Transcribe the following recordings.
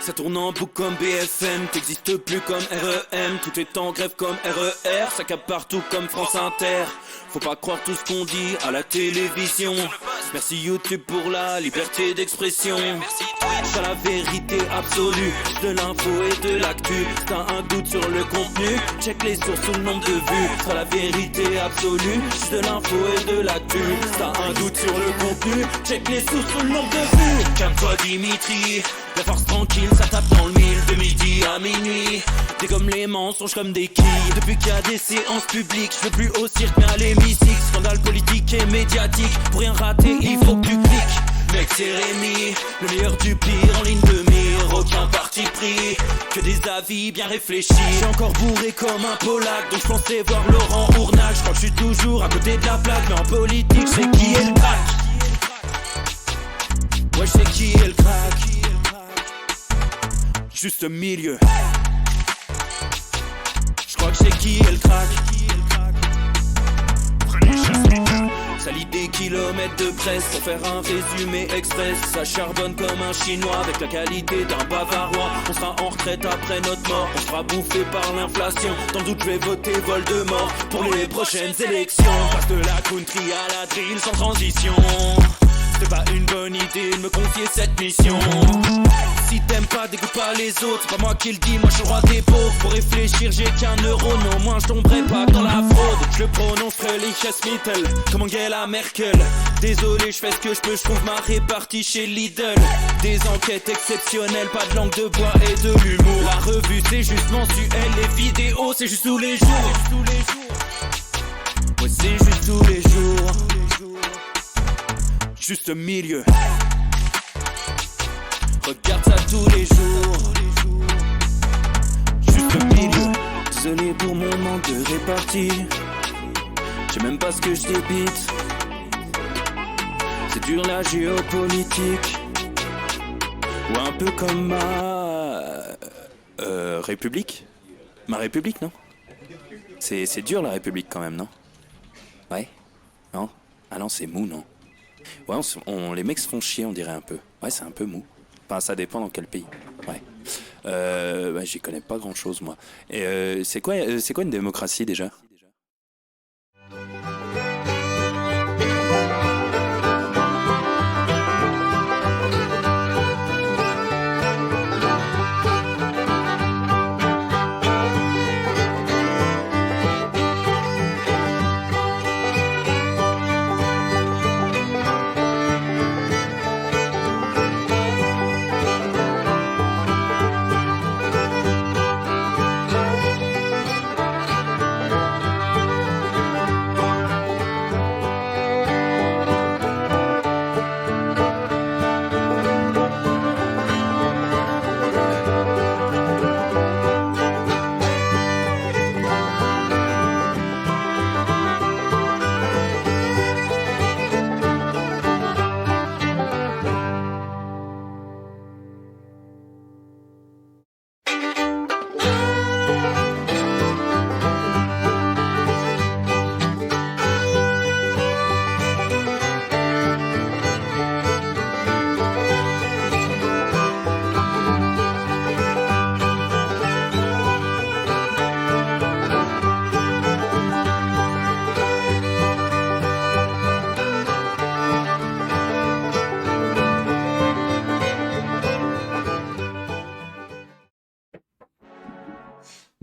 Ça tourne en boucle comme BFM, t'existes plus comme REM. Tout est en grève comme RER, ça capte partout comme France Inter. Faut pas croire tout ce qu'on dit à la télévision. Merci YouTube pour la liberté d'expression. T'as la vérité absolue, de l'info et de l'actu. T'as un doute sur le contenu, check les sources ou le nombre de vues. T'as la vérité absolue, de l'info et de l'actu. T'as un doute sur le contenu, check les sources ou le nombre de vues. Calme-toi Dimitri, la force tranquille, ça tape dans le mille. De midi à minuit, t'es comme les mensonges comme des quilles. Depuis qu'il y a des séances publiques, je veux plus au cirque mais à l'hémicycle. Scandale politique et médiatique, pour rien rater il faut que tu cliques. Mec c'est Rémi, le meilleur du pire en ligne de mire. Aucun parti pris, que des avis bien réfléchis. J'ai encore bourré comme un Polac, donc je pensais voir Laurent Ournal. Je crois que je suis toujours à côté de la plaque, mais en politique c'est qui est le crack. Ouais je sais qui est le crack. Juste milieu. Je crois que c'est qui est le crack. Ça lit des kilomètres de presse pour faire un résumé express. Ça charbonne comme un chinois avec la qualité d'un bavarois. On sera en retraite après notre mort, on sera bouffé par l'inflation. Dans le doute je vais voter Voldemort pour les prochaines élections. Passe de la country à la drill sans transition. C'est pas une bonne idée de me confier cette mission. Si t'aimes pas, dégoûte pas les autres. C'est pas moi qui le dis, moi je suis le roi des pauvres. Pour réfléchir, j'ai qu'un euro, non, moi je tomberai pas dans la fraude. Je le prononcerai Lichesmittel, comme Angela Merkel. Désolé, je fais ce que je peux, je trouve ma répartie chez Lidl. Des enquêtes exceptionnelles, pas de langue de bois et de l'humour. La revue c'est juste mensuel, les vidéos c'est juste tous les jours. Ouais, c'est juste tous les jours. Juste milieu. Regarde ça tous les jours. Juste milieu. Désolé pour mon manque de répartie. Je sais même pas ce que je débite. C'est dur la géopolitique. Ou un peu comme ma République. Ma République, non? C'est dur la République quand même, non? Ouais? Non? Ah non, c'est mou, non? Ouais, les mecs se font chier, on dirait un peu. Ouais, c'est un peu mou. Enfin, ça dépend dans quel pays. Ouais. Bah, j'y connais pas grand-chose, moi. Et c'est quoi une démocratie, déjà ?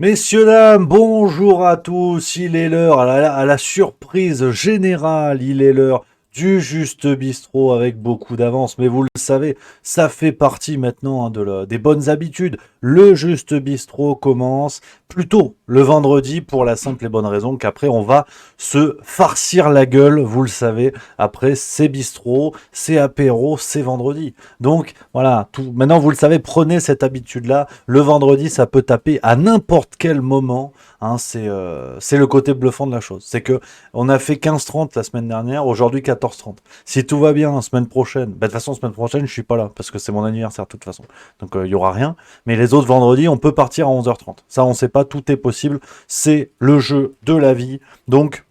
Messieurs, dames, bonjour à tous, il est l'heure, à la surprise générale, il est l'heure du Juste Bistrot avec beaucoup d'avance, mais vous le savez, ça fait partie maintenant des bonnes habitudes. Le Juste Bistrot commence plus tôt le vendredi pour la simple et bonne raison qu'après on va se farcir la gueule, vous le savez, après c'est bistrot, c'est apéro, c'est vendredi. Donc voilà, maintenant vous le savez, prenez cette habitude-là, le vendredi ça peut taper à n'importe quel moment. Hein, c'est le côté bluffant de la chose. C'est que on a fait 15h30 la semaine dernière, aujourd'hui 14h30. Si tout va bien, semaine prochaine, de toute façon, semaine prochaine, je suis pas là, parce que c'est mon anniversaire de toute façon. Donc il y aura rien. Mais les autres vendredis, on peut partir à 11h30. Ça, on sait pas, tout est possible. C'est le jeu de la vie. Donc,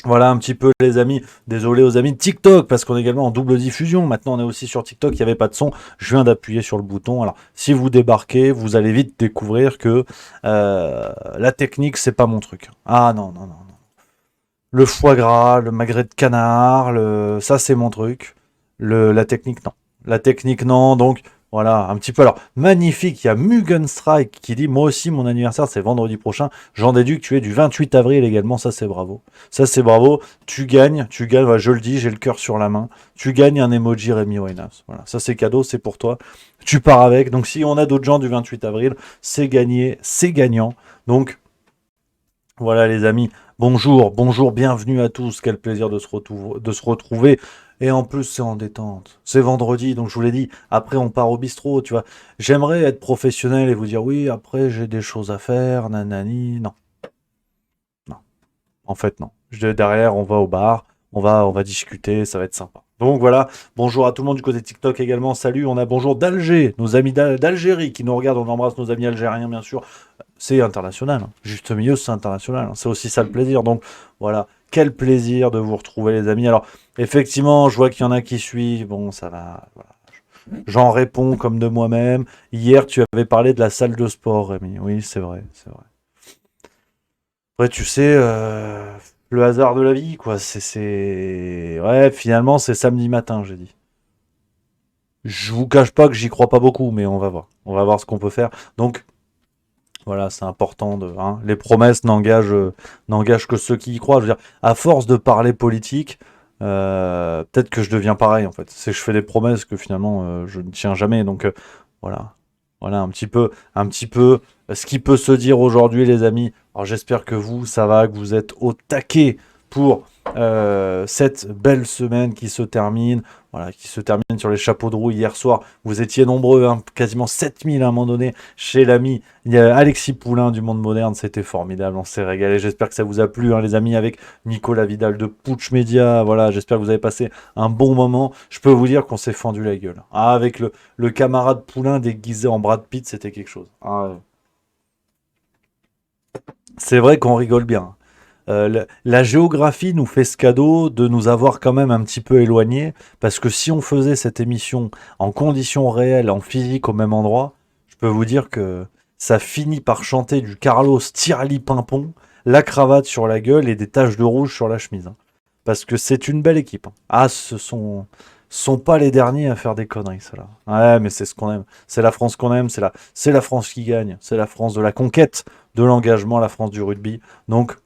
Voilà un petit peu les amis, désolé aux amis de TikTok parce qu'on est également en double diffusion, maintenant on est aussi sur TikTok, il n'y avait pas de son, je viens d'appuyer sur le bouton, alors si vous débarquez, vous allez vite découvrir que la technique c'est pas mon truc. Ah non, non, non, non. Le foie gras, le magret de canard, ça c'est mon truc, la technique non. La technique non, donc voilà, un petit peu. Alors, magnifique, il y a Mugen Strike qui dit moi aussi mon anniversaire c'est vendredi prochain. J'en déduis que tu es du 28 avril également, ça c'est bravo. Ça c'est bravo. Tu gagnes, voilà, je le dis, j'ai le cœur sur la main. Tu gagnes un emoji Rémi Winehouse. Voilà, ça c'est cadeau, c'est pour toi. Tu pars avec. Donc si on a d'autres gens du 28 avril, c'est gagné, c'est gagnant. Donc voilà les amis, bonjour, bonjour, bienvenue à tous, quel plaisir de se retrouver. Et en plus c'est en détente, c'est vendredi, donc je vous l'ai dit, après on part au bistrot, tu vois. J'aimerais être professionnel et vous dire oui, après j'ai des choses à faire, nanani, non, non, en fait non. Derrière on va au bar, on va discuter, ça va être sympa. Donc voilà, bonjour à tout le monde du côté TikTok également, salut, on a bonjour d'Alger, nos amis d'Algérie qui nous regardent, on embrasse nos amis algériens bien sûr, c'est international. Hein. Juste milieu, c'est international. Hein. C'est aussi ça le plaisir. Donc voilà, quel plaisir de vous retrouver les amis. Alors effectivement, je vois qu'il y en a qui suivent. Bon, ça va. Voilà. J'en réponds comme de moi-même. Hier, tu avais parlé de la salle de sport, Rémi. Oui, c'est vrai, c'est vrai. Après, tu sais, le hasard de la vie, quoi. Ouais, finalement, c'est samedi matin, j'ai dit. Je vous cache pas que j'y crois pas beaucoup, mais on va voir. On va voir ce qu'on peut faire. Donc, voilà, c'est important de. Hein, les promesses n'engagent que ceux qui y croient. Je veux dire, à force de parler politique, peut-être que je deviens pareil en fait. C'est que je fais des promesses que finalement je ne tiens jamais. Donc voilà, voilà un petit peu ce qui peut se dire aujourd'hui, les amis. Alors j'espère que vous, ça va, que vous êtes au taquet pour cette belle semaine qui se termine. Voilà, qui se termine sur les chapeaux de roue hier soir. Vous étiez nombreux, hein, quasiment 7000 à un moment donné, chez l'ami il y a Alexis Poulain du Monde Moderne. C'était formidable, on s'est régalé. J'espère que ça vous a plu, hein, les amis, avec Nicolas Vidal de Putsch Media. Voilà, j'espère que vous avez passé un bon moment. Je peux vous dire qu'on s'est fendu la gueule. Ah, avec le camarade Poulain déguisé en Brad Pitt, c'était quelque chose. Ah, ouais. C'est vrai qu'on rigole bien. La géographie nous fait ce cadeau de nous avoir quand même un petit peu éloignés, parce que si on faisait cette émission en conditions réelles, en physique au même endroit, je peux vous dire que ça finit par chanter du Carlos Tirali Pimpon, la cravate sur la gueule et des taches de rouge sur la chemise. Hein. Parce que c'est une belle équipe. Hein. Ah, sont pas les derniers à faire des conneries, ceux-là. Ouais, mais c'est ce qu'on aime. C'est la France qu'on aime, c'est la France qui gagne. C'est la France de la conquête, de l'engagement, la France du rugby. Donc,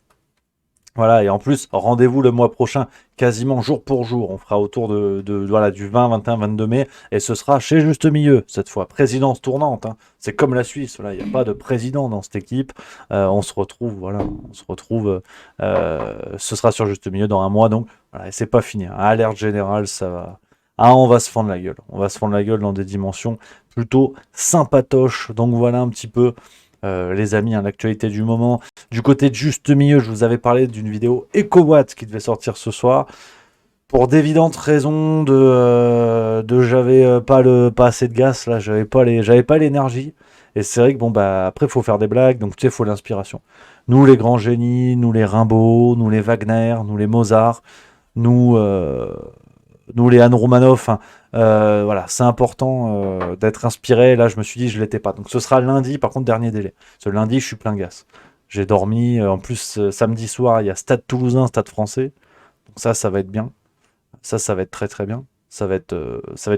voilà, et en plus, rendez-vous le mois prochain, quasiment jour pour jour. On fera autour voilà, du 20, 21, 22 mai, et ce sera chez Juste Milieu, cette fois. Présidence tournante, hein. C'est comme la Suisse, voilà, il n'y a pas de président dans cette équipe. On se retrouve, voilà, ce sera sur Juste Milieu dans un mois, donc voilà, et c'est pas fini. Hein. Alerte générale, ça va. Ah, on va se fendre la gueule. On va se fendre la gueule dans des dimensions plutôt sympatoches. Donc voilà un petit peu les amis, hein, l'actualité du moment. Du côté de Juste Milieu, je vous avais parlé d'une vidéo EcoWatt qui devait sortir ce soir. Pour d'évidentes raisons j'avais pas assez de gaz, là, j'avais pas l'énergie. Et c'est vrai que bon bah après faut faire des blagues, donc tu sais, faut l'inspiration. Nous les grands génies, nous les Rimbaud, nous les Wagner, nous les Mozart, nous nous les Anne Romanoff, hein, voilà, c'est important d'être inspiré. Là, je me suis dit, je l'étais pas. Donc, ce sera lundi, par contre, dernier délai. Ce lundi, je suis plein gaz. J'ai dormi. En plus, samedi soir, il y a Stade Toulousain, Stade Français. Donc ça va être bien. Ça va être très très bien. Ça va être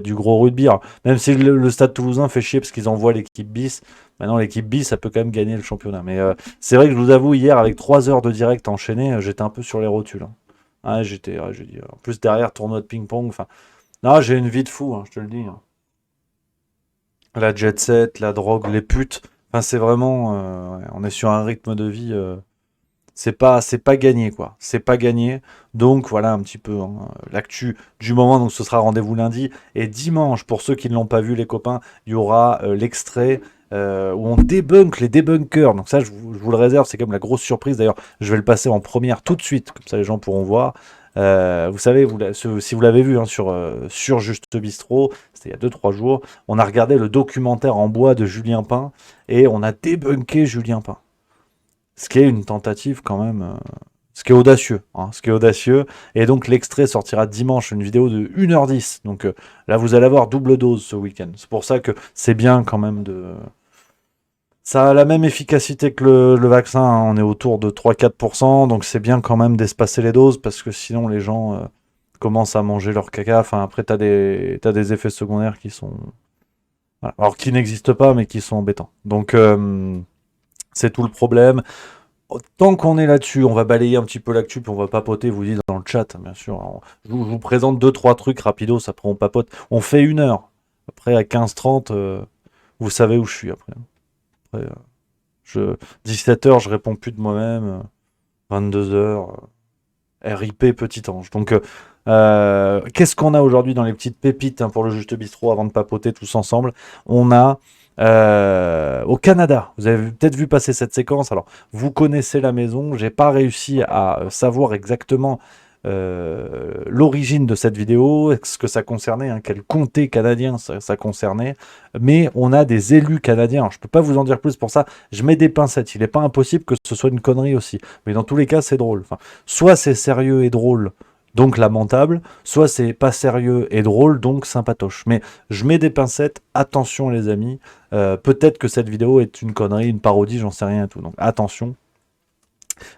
du gros rugby. Alors, même si le Stade Toulousain fait chier parce qu'ils envoient l'équipe bis. Maintenant, l'équipe bis, ça peut quand même gagner le championnat. Mais c'est vrai que je vous avoue, hier, avec 3 heures de direct enchaîné, j'étais un peu sur les rotules. Hein. Ah, j'ai dit, en plus derrière tournoi de ping-pong, enfin, non, j'ai une vie de fou, hein, je te le dis. Hein. La jet set, la drogue, les putes, enfin, c'est vraiment, ouais, on est sur un rythme de vie, c'est pas gagné quoi, c'est pas gagné. Donc voilà un petit peu hein, l'actu du moment. Donc ce sera rendez-vous lundi et dimanche pour ceux qui ne l'ont pas vu les copains, il y aura l'extrait. Où on débunk les débunkers. Donc ça, je vous le réserve, c'est comme la grosse surprise. D'ailleurs, je vais le passer en première tout de suite, comme ça les gens pourront voir. Vous savez, si vous l'avez vu hein, sur Juste Bistrot, c'était il y a 2-3 jours, on a regardé le documentaire en bois de Julien Pain et on a débunké Julien Pain. Ce qui est une tentative quand même. Ce qui est audacieux, hein, ce qui est audacieux. Et donc l'extrait sortira dimanche, une vidéo de 1h10. Donc là, vous allez avoir double dose ce week-end. C'est pour ça que c'est bien quand même de... Ça a la même efficacité que le vaccin, hein. On est autour de 3-4%. Donc c'est bien quand même d'espacer les doses parce que sinon les gens commencent à manger leur caca. Enfin, après, t'as des effets secondaires qui sont... voilà. Alors qui n'existent pas, mais qui sont embêtants. Donc c'est tout le problème. Tant qu'on est là-dessus, on va balayer un petit peu l'actu, puis on va papoter, vous dites dans le chat, bien sûr. Alors, je vous présente deux, trois trucs rapidos, après on papote. On fait 1 heure. Après, à 15h30, vous savez où je suis après. Après 17h, je réponds plus de moi-même. 22h, RIP Petit Ange. Donc, qu'est-ce qu'on a aujourd'hui dans les petites pépites, hein, pour le Juste Bistrot avant de papoter tous ensemble? On a au Canada, vous avez peut-être vu passer cette séquence. Alors, vous connaissez la maison. J'ai pas réussi à savoir exactement l'origine de cette vidéo, ce que ça concernait, hein, quel comté canadien ça concernait. Mais on a des élus canadiens. Alors, je peux pas vous en dire plus pour ça. Je mets des pincettes. Il n'est pas impossible que ce soit une connerie aussi. Mais dans tous les cas, c'est drôle. Enfin, soit c'est sérieux et drôle, donc lamentable, soit c'est pas sérieux et drôle, donc sympatoche. Mais je mets des pincettes, attention les amis, peut-être que cette vidéo est une connerie, une parodie, j'en sais rien et tout, donc attention.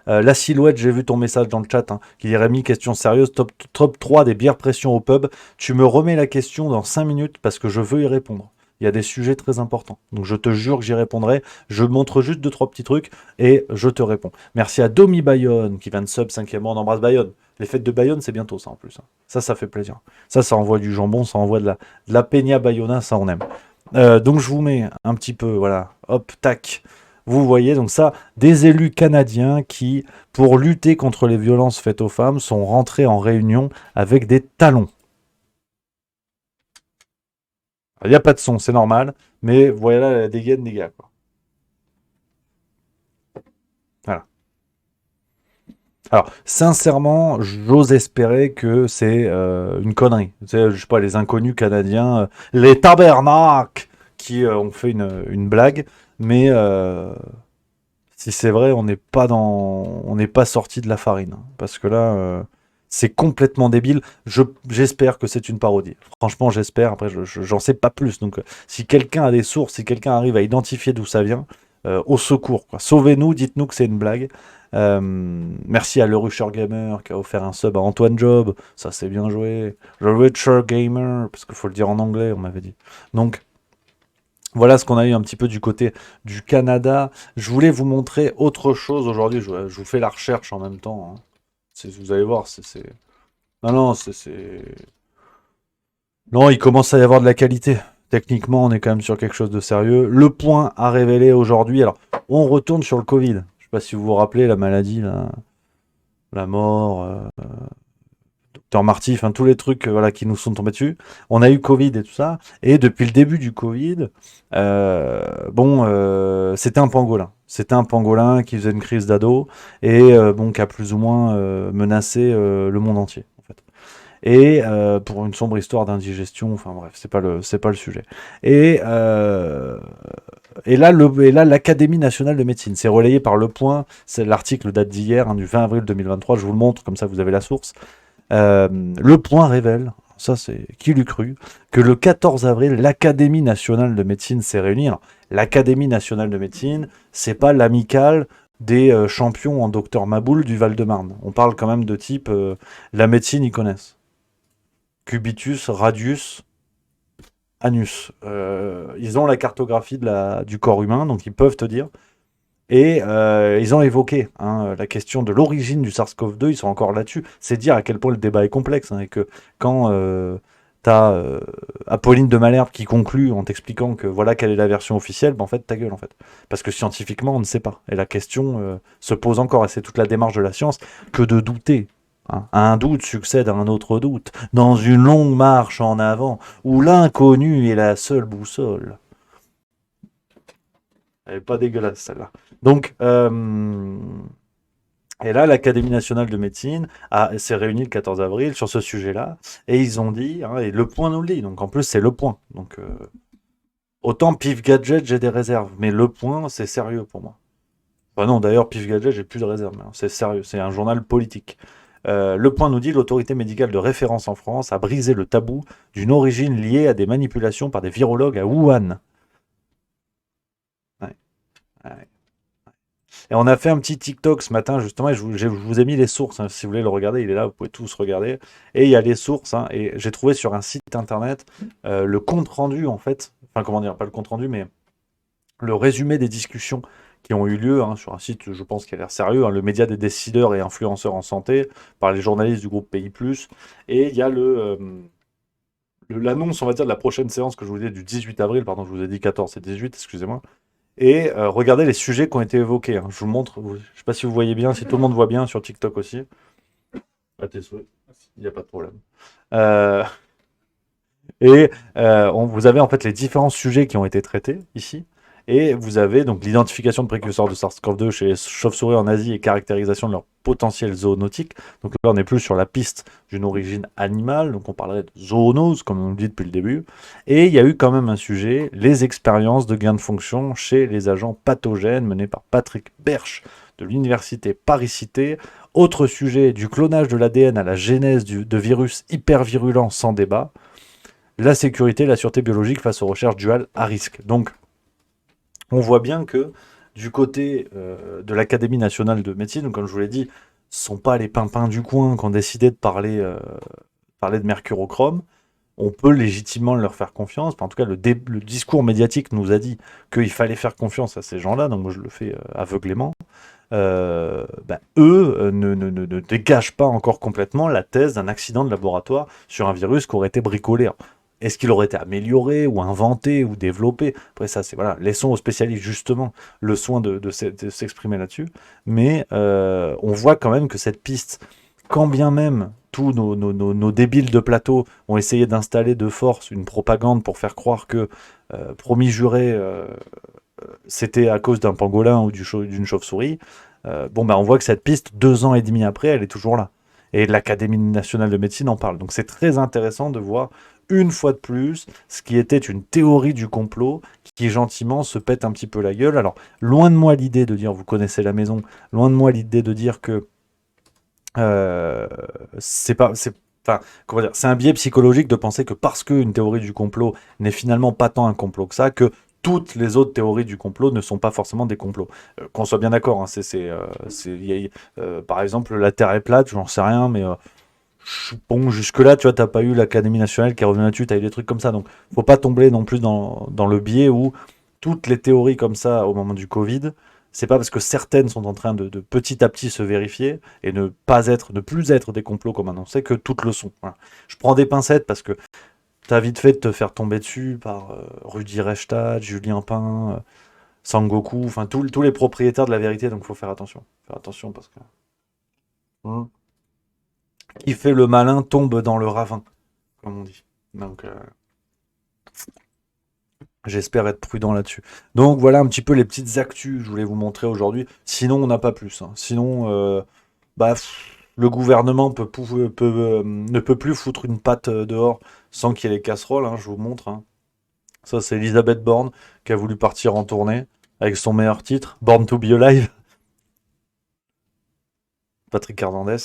La silhouette, j'ai vu ton message dans le chat, hein, qui dirait mis question sérieuse, top 3 des bières pression au pub. Tu me remets la question dans 5 minutes parce que je veux y répondre. Il y a des sujets très importants. Donc je te jure que j'y répondrai. Je montre juste 2-3 petits trucs et je te réponds. Merci à Domi Bayonne qui vient de sub 5e mois. On embrasse Bayonne. Les fêtes de Bayonne, c'est bientôt ça en plus, hein. Ça fait plaisir. Ça envoie du jambon, ça envoie de la peña bayona, ça on aime. Donc je vous mets un petit peu, voilà, hop, tac. Vous voyez donc ça, des élus canadiens qui, pour lutter contre les violences faites aux femmes, sont rentrés en réunion avec des talons. Il n'y a pas de son, c'est normal, mais voilà la dégaine des gars, quoi. Voilà. Alors, sincèrement, j'ose espérer que c'est une connerie. Tu sais, je sais pas, les inconnus canadiens, les tabernacles, qui ont fait une blague, mais si c'est vrai, on n'est pas sorti de la farine, hein, parce que là, c'est complètement débile. J'espère que c'est une parodie. Franchement, j'espère. Après, j'en sais pas plus. Donc, si quelqu'un a des sources, si quelqu'un arrive à identifier d'où ça vient, au secours, quoi. Sauvez-nous, dites-nous que c'est une blague. Merci à Le Rusher Gamer qui a offert un sub à Antoine Job. Ça, c'est bien joué. Le Rusher Gamer, parce qu'il faut le dire en anglais, on m'avait dit. Donc, voilà ce qu'on a eu un petit peu du côté du Canada. Je voulais vous montrer autre chose aujourd'hui. Je vous fais la recherche en même temps, hein. Vous allez voir, Non, non, Non, il commence à y avoir de la qualité. Techniquement, on est quand même sur quelque chose de sérieux. Le Point a révélé aujourd'hui... Alors, on retourne sur le Covid. Je sais pas si vous vous rappelez, la maladie, la mort... Docteur Marty, enfin tous les trucs, voilà, qui nous sont tombés dessus. On a eu Covid et tout ça, et depuis le début du Covid, c'était un pangolin. C'était un pangolin qui faisait une crise d'ado et qui a plus ou moins menacé le monde entier, en fait. Et pour une sombre histoire d'indigestion, enfin bref, c'est pas le sujet. Et là, l'Académie nationale de médecine, c'est relayé par Le Point. L'article date d'hier, hein, du 20 avril 2023. Je vous le montre, comme ça vous avez la source. Le Point révèle, ça c'est qui l'eût cru, que le 14 avril, l'Académie nationale de médecine s'est réunie. L'Académie nationale de médecine, c'est pas l'amicale des champions en docteur Maboul du Val-de-Marne. On parle quand même de type, la médecine, ils connaissent. Cubitus, radius, anus. Ils ont la cartographie du corps humain, donc ils peuvent te dire. Et ils ont évoqué, hein, la question de l'origine du SARS-CoV-2, ils sont encore là-dessus. C'est dire à quel point le débat est complexe, hein, et que quand t'as Apolline de Malherbe qui conclut en t'expliquant que voilà quelle est la version officielle, en fait, ta gueule, en fait. Parce que scientifiquement, on ne sait pas. Et la question se pose encore, et c'est toute la démarche de la science, que de douter. Hein. Un doute succède à un autre doute, dans une longue marche en avant, où l'inconnu est la seule boussole. Elle est pas dégueulasse, celle-là. Donc, et là, l'Académie nationale de médecine s'est réunie le 14 avril sur ce sujet-là, et ils ont dit, hein, et Le Point nous le dit, donc en plus c'est Le Point. Donc, autant Pif Gadget, j'ai des réserves, mais Le Point, c'est sérieux pour moi. Enfin non, d'ailleurs, Pif Gadget, j'ai plus de réserve. C'est sérieux, c'est un journal politique. Le Point nous dit l'autorité médicale de référence en France a brisé le tabou d'une origine liée à des manipulations par des virologues à Wuhan. Ouais, ouais. Et on a fait un petit TikTok ce matin, justement, et je vous ai mis les sources, hein, si vous voulez le regarder, il est là, vous pouvez tous regarder. Et il y a les sources, hein, et j'ai trouvé sur un site internet le compte rendu, en fait, enfin comment dire, pas le compte rendu, mais le résumé des discussions qui ont eu lieu hein, sur un site, je pense, qui a l'air sérieux, hein, le média des décideurs et influenceurs en santé, par les journalistes du groupe pays+. Et il y a l'annonce, on va dire, de la prochaine séance que je vous disais du 18 avril, pardon, je vous ai dit 14, c'est 18, excusez-moi. Et regardez les sujets qui ont été évoqués. Hein. Je vous montre, je ne sais pas si vous voyez bien, si tout le monde voit bien sur TikTok aussi. À tes souhaits, il n'y a pas de problème. Vous avez en fait les différents sujets qui ont été traités ici. Et vous avez donc l'identification de précurseurs de SARS-CoV-2 chez les chauves-souris en Asie et caractérisation de leur potentiel zoonotique. Donc là, on est plus sur la piste d'une origine animale, donc on parlerait de zoonose, comme on le dit depuis le début. Et il y a eu quand même un sujet, les expériences de gain de fonction chez les agents pathogènes menés par Patrick Berch de l'université Paris-Cité. Autre sujet, du clonage de l'ADN à la genèse de virus hyper virulents sans débat. La sécurité et la sûreté biologique face aux recherches duales à risque. Donc, on voit bien que du côté de l'Académie nationale de médecine, donc comme je vous l'ai dit, ce ne sont pas les pimpins du coin qui ont décidé de parler de mercurochrome. On peut légitimement leur faire confiance. En tout cas, le discours médiatique nous a dit qu'il fallait faire confiance à ces gens-là, donc moi je le fais aveuglément. Eux ne dégagent pas encore complètement la thèse d'un accident de laboratoire sur un virus qui aurait été bricolé. Est-ce qu'il aurait été amélioré ou inventé ou développé? Après ça, c'est voilà, laissons aux spécialistes justement le soin de s'exprimer là-dessus. Mais on voit quand même que cette piste, quand bien même tous nos débiles de plateau ont essayé d'installer de force une propagande pour faire croire que, promis juré, c'était à cause d'un pangolin ou d'une chauve-souris, on voit que cette piste, 2 ans et demi après, elle est toujours là. Et l'Académie nationale de médecine en parle. Donc c'est très intéressant de voir une fois de plus ce qui était une théorie du complot qui gentiment se pète un petit peu la gueule. Alors loin de moi l'idée de dire, vous connaissez la maison, loin de moi l'idée de dire que c'est un biais psychologique de penser que parce qu'une théorie du complot n'est finalement pas tant un complot que ça, que toutes les autres théories du complot ne sont pas forcément des complots. Qu'on soit bien d'accord, hein, par exemple, la Terre est plate, j'en sais rien, mais bon, jusque-là, tu vois, t'as pas eu l'Académie nationale qui est revenue là-dessus, t'as eu des trucs comme ça, donc faut pas tomber non plus dans le biais où toutes les théories comme ça au moment du Covid, c'est pas parce que certaines sont en train de petit à petit se vérifier et ne plus être des complots comme annoncé que toutes le sont. Voilà. Je prends des pincettes parce que t'as vite fait de te faire tomber dessus par Rudi Reichstadt, Julien Pain, Sangoku, enfin tous les propriétaires de la vérité, donc faut faire attention. Faire attention parce que qui fait le malin tombe dans le ravin, comme on dit. Donc j'espère être prudent là-dessus. Donc voilà un petit peu les petites actus que je voulais vous montrer aujourd'hui. Sinon on n'a pas plus. Hein. Sinon le gouvernement ne peut plus foutre une patte dehors sans qu'il y ait les casseroles, hein, je vous montre. Hein. Ça, c'est Elisabeth Borne qui a voulu partir en tournée avec son meilleur titre, Born to be Alive. Patrick Hernandez.